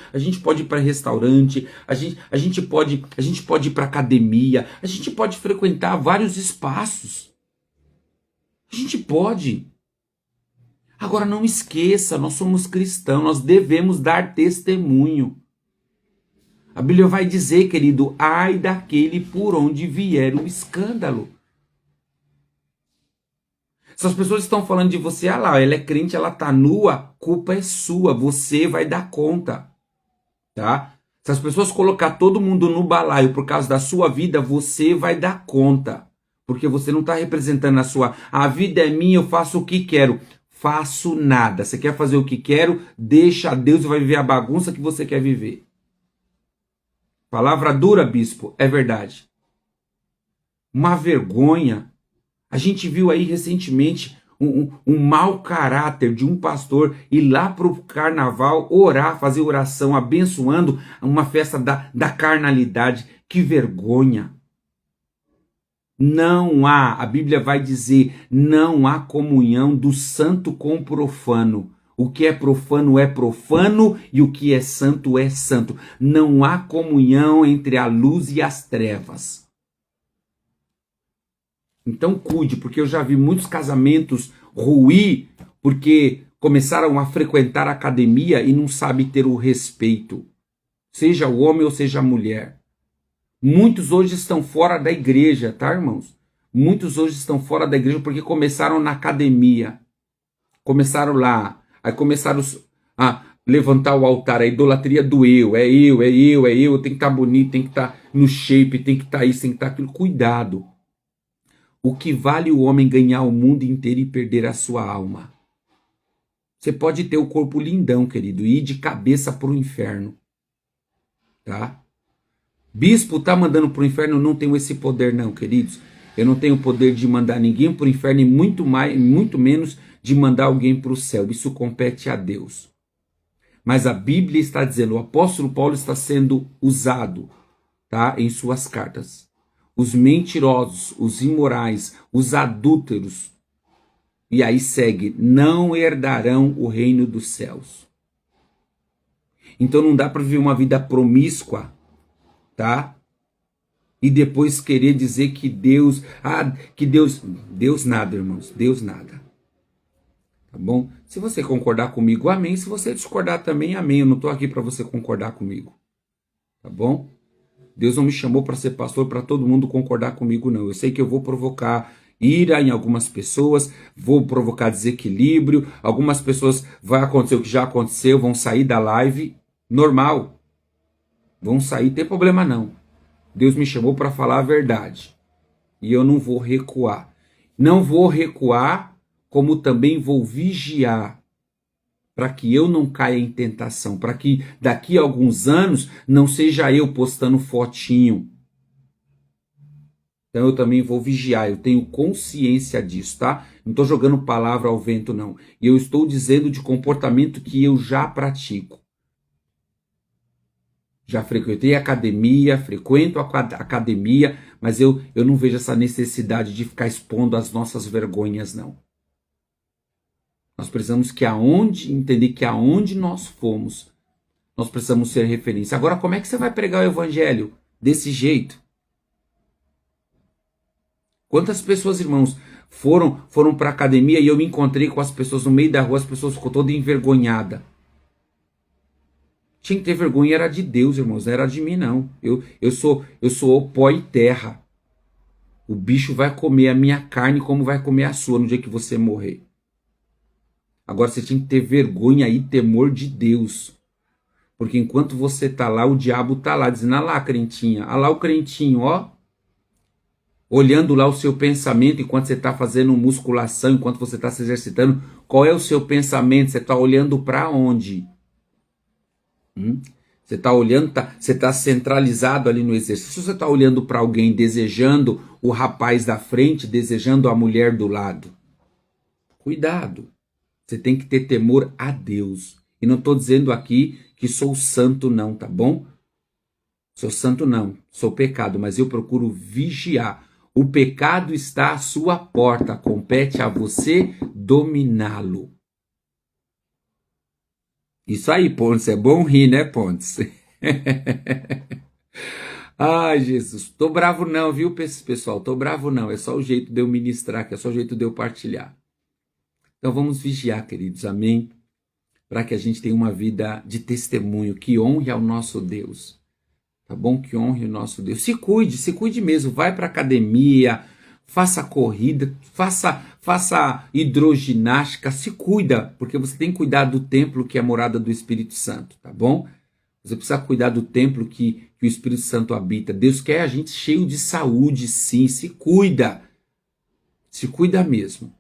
ir para restaurante, a gente pode ir para academia, a gente pode frequentar vários espaços. A gente pode. Agora não esqueça, nós somos cristãos, nós devemos dar testemunho. A Bíblia vai dizer, querido, ai daquele por onde vier o escândalo. Se as pessoas estão falando de você, ah lá, ela é crente, ela tá nua, culpa é sua, você vai dar conta, tá? Se as pessoas colocar todo mundo no balaio por causa da sua vida, você vai dar conta, porque você não está representando a vida é minha, eu faço o que quero. Faço nada. Você quer fazer o que quero, deixa a Deus e vai viver a bagunça que você quer viver. Palavra dura, bispo, é verdade. Uma vergonha. A gente viu aí recentemente um mau caráter de um pastor ir lá para o carnaval orar, fazer oração, abençoando uma festa da carnalidade. Que vergonha! Não há, a Bíblia vai dizer, não há comunhão do santo com o profano. O que é profano e o que é santo. Não há comunhão entre a luz e as trevas. Então cuide, porque eu já vi muitos casamentos ruir, porque começaram a frequentar a academia e não sabem ter o respeito, seja o homem ou seja a mulher. Muitos hoje estão fora da igreja, tá, irmãos? Muitos hoje estão fora da igreja porque começaram na academia. Começaram lá, aí começaram a levantar o altar, a idolatria do eu, eu, tem que estar bonito, tem que estar no shape, tem que estar isso, tem que estar aquilo. Cuidado. O que vale o homem ganhar o mundo inteiro e perder a sua alma? Você pode ter o corpo lindão, querido, e ir de cabeça para o inferno, tá? Bispo tá mandando para o inferno, eu não tenho esse poder não, queridos. Eu não tenho o poder de mandar ninguém para o inferno e muito menos de mandar alguém para o céu. Isso compete a Deus. Mas a Bíblia está dizendo, o apóstolo Paulo está sendo usado, tá, em suas cartas. Os mentirosos, os imorais, os adúlteros, e aí segue, não herdarão o reino dos céus. Então não dá para viver uma vida promíscua, tá? E depois querer dizer que Deus nada, irmãos, Deus nada. Tá bom? Se você concordar comigo, amém. Se você discordar também, amém. Eu não estou aqui para você concordar comigo. Tá bom? Deus não me chamou para ser pastor para todo mundo concordar comigo, não. Eu sei que eu vou provocar ira em algumas pessoas, vou provocar desequilíbrio, algumas pessoas vai acontecer o que já aconteceu, vão sair da live, normal. Vão sair, não tem problema não. Deus me chamou para falar a verdade. E eu não vou recuar. Não vou recuar, como também vou vigiar, para que eu não caia em tentação, para que daqui a alguns anos não seja eu postando fotinho. Então eu também vou vigiar, eu tenho consciência disso, tá? Não estou jogando palavra ao vento, não. E eu estou dizendo de comportamento que eu já pratico. Já frequentei academia, frequento a academia, mas eu não vejo essa necessidade de ficar expondo as nossas vergonhas, não. Nós precisamos entender que aonde nós fomos, nós precisamos ser referência. Agora, como é que você vai pregar o evangelho desse jeito? Quantas pessoas, irmãos, foram para a academia e eu me encontrei com as pessoas no meio da rua, as pessoas ficam todas envergonhadas. Tinha que ter vergonha, era de Deus, irmãos, não era de mim, não. Eu sou o pó e terra. O bicho vai comer a minha carne como vai comer a sua no dia que você morrer. Agora você tinha que ter vergonha e temor de Deus. Porque enquanto você tá lá, o diabo tá lá, dizendo, ah lá, crentinha, ah lá o crentinho, ó. Olhando lá o seu pensamento enquanto você está fazendo musculação, enquanto você está se exercitando. Qual é o seu pensamento? Você está olhando para onde? Você está olhando, você está centralizado ali no exercício. Você está olhando para alguém, desejando o rapaz da frente, desejando a mulher do lado. Cuidado. Você tem que ter temor a Deus. E não estou dizendo aqui que sou santo não, tá bom? Sou santo não, sou pecado, mas eu procuro vigiar. O pecado está à sua porta, compete a você dominá-lo. Isso aí, Pontes, é bom rir, né, Pontes? Ai, Jesus, tô bravo não, viu, pessoal? Tô bravo não, é só o jeito de eu ministrar, que é só o jeito de eu partilhar. Então vamos vigiar, queridos, amém? Para que a gente tenha uma vida de testemunho que honre ao nosso Deus. Tá bom? Que honre o nosso Deus. Se cuide mesmo. Vai para academia, faça corrida, faça hidroginástica, se cuida, porque você tem que cuidar do templo que é a morada do Espírito Santo, tá bom? Você precisa cuidar do templo que o Espírito Santo habita. Deus quer a gente cheio de saúde, sim, se cuida. Se cuida mesmo.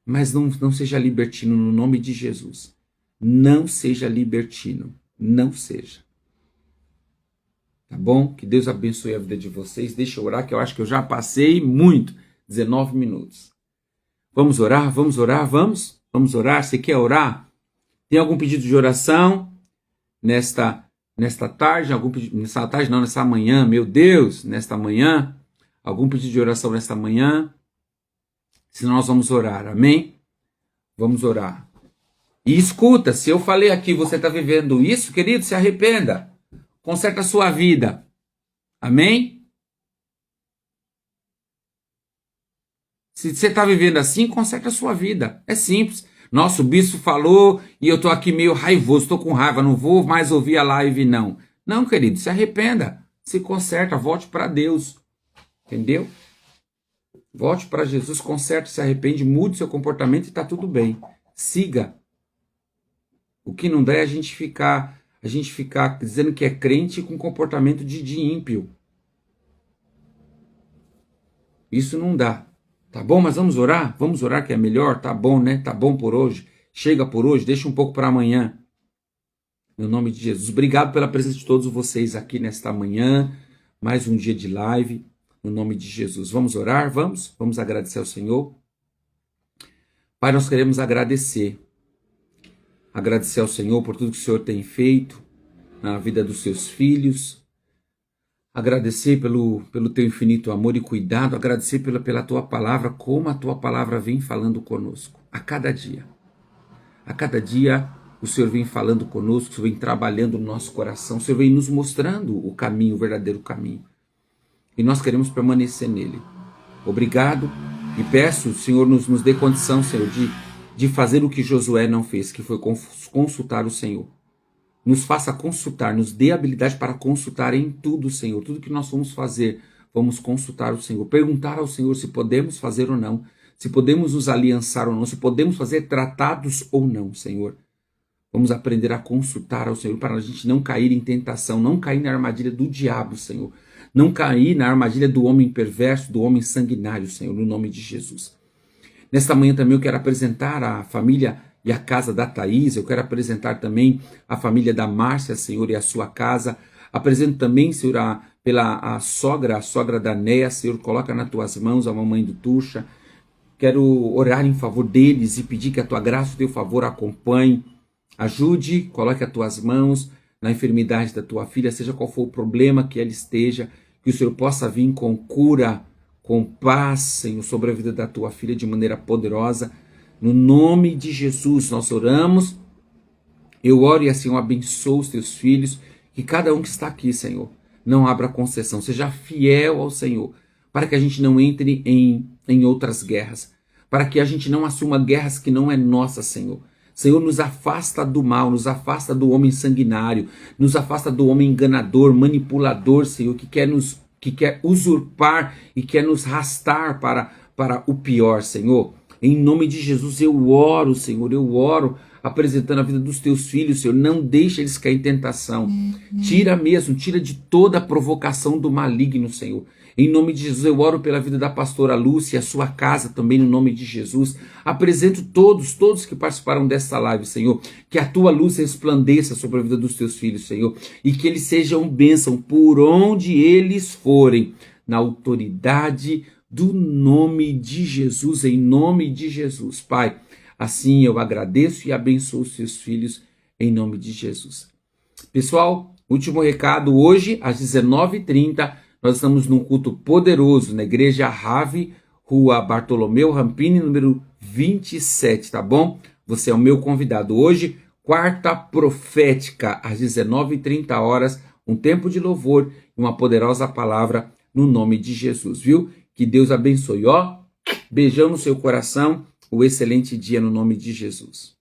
Mas não seja libertino no nome de Jesus. Não seja libertino. Não seja. Tá bom? Que Deus abençoe a vida de vocês. Deixa eu orar, que eu acho que eu já passei muito. 19 minutos. Vamos orar? Vamos orar? Vamos? Vamos orar? Você quer orar? Tem algum pedido de oração nesta tarde? Nessa tarde não, nessa manhã. Meu Deus, nesta manhã. Algum pedido de oração nesta manhã? Senão nós vamos orar. Amém? Vamos orar. E escuta, se eu falei aqui, você está vivendo isso, querido, se arrependa. Conserta a sua vida. Amém? Se você está vivendo assim, conserta a sua vida. É simples. Nossa, o bispo falou e eu tô aqui meio raivoso, tô com raiva, não vou mais ouvir a live, não. Não, querido, se arrependa, se conserta, volte para Deus, entendeu? Volte para Jesus, conserte, se arrepende, mude seu comportamento e tá tudo bem. Siga. O que não dá é a gente ficar dizendo que é crente com comportamento de ímpio. Isso não dá. Tá bom, mas vamos orar? Vamos orar que é melhor? Tá bom, né? Tá bom por hoje. Chega por hoje, deixa um pouco para amanhã. No nome de Jesus. Obrigado pela presença de todos vocês aqui nesta manhã. Mais um dia de live. No nome de Jesus. Vamos orar? Vamos? Vamos agradecer ao Senhor. Pai, nós queremos agradecer. Agradecer ao Senhor por tudo que o Senhor tem feito na vida dos seus filhos. Agradecer pelo teu infinito amor e cuidado. Agradecer pela tua palavra, como a tua palavra vem falando conosco. A cada dia. A cada dia o Senhor vem falando conosco, o Senhor vem trabalhando no nosso coração. O Senhor vem nos mostrando o caminho, o verdadeiro caminho. E nós queremos permanecer nele. Obrigado e peço, Senhor, nos dê condição, Senhor, de fazer o que Josué não fez, que foi consultar o Senhor. Nos faça consultar, nos dê habilidade para consultar em tudo, Senhor. Tudo que nós vamos fazer, vamos consultar o Senhor. Perguntar ao Senhor se podemos fazer ou não, se podemos nos aliançar ou não, se podemos fazer tratados ou não, Senhor. Vamos aprender a consultar ao Senhor para a gente não cair em tentação, não cair na armadilha do diabo, Senhor. Não cair na armadilha do homem perverso, do homem sanguinário, Senhor, no nome de Jesus. Nesta manhã também eu quero apresentar a família e a casa da Thaís, eu quero apresentar também a família da Márcia, Senhor, e a sua casa. Apresento também, Senhor, a sogra da Néia, Senhor, coloca nas tuas mãos a mamãe do Tuxa. Quero orar em favor deles e pedir que a tua graça e o teu favor acompanhe. Ajude, coloque as tuas mãos na enfermidade da tua filha, seja qual for o problema que ela esteja, que o Senhor possa vir com cura, com paz, Senhor, sobre a vida da tua filha de maneira poderosa. No nome de Jesus nós oramos. Eu oro e assim eu abençoo os teus filhos, que cada um que está aqui, Senhor, não abra concessão, seja fiel ao Senhor, para que a gente não entre em outras guerras, para que a gente não assuma guerras que não é nossa, Senhor. Senhor, nos afasta do mal, nos afasta do homem sanguinário, nos afasta do homem enganador, manipulador, Senhor, que quer usurpar e quer nos arrastar para o pior, Senhor. Em nome de Jesus eu oro, Senhor, eu oro apresentando a vida dos teus filhos, Senhor. Não deixa eles cair em tentação. Tira de toda a provocação do maligno, Senhor. Em nome de Jesus, eu oro pela vida da pastora Lúcia e a sua casa também, no nome de Jesus. Apresento todos que participaram dessa live, Senhor. Que a tua luz resplandeça sobre a vida dos teus filhos, Senhor. E que eles sejam bênção por onde eles forem, na autoridade do nome de Jesus, em nome de Jesus. Pai, assim eu agradeço e abençoo os teus filhos, em nome de Jesus. Pessoal, último recado, hoje às 19h30, nós estamos num culto poderoso na Igreja Rave, Rua Bartolomeu Rampini, número 27, tá bom? Você é o meu convidado hoje, quarta profética, às 19h30, um tempo de louvor e uma poderosa palavra no nome de Jesus, viu? Que Deus abençoe, ó. Beijão no seu coração, um excelente dia no nome de Jesus.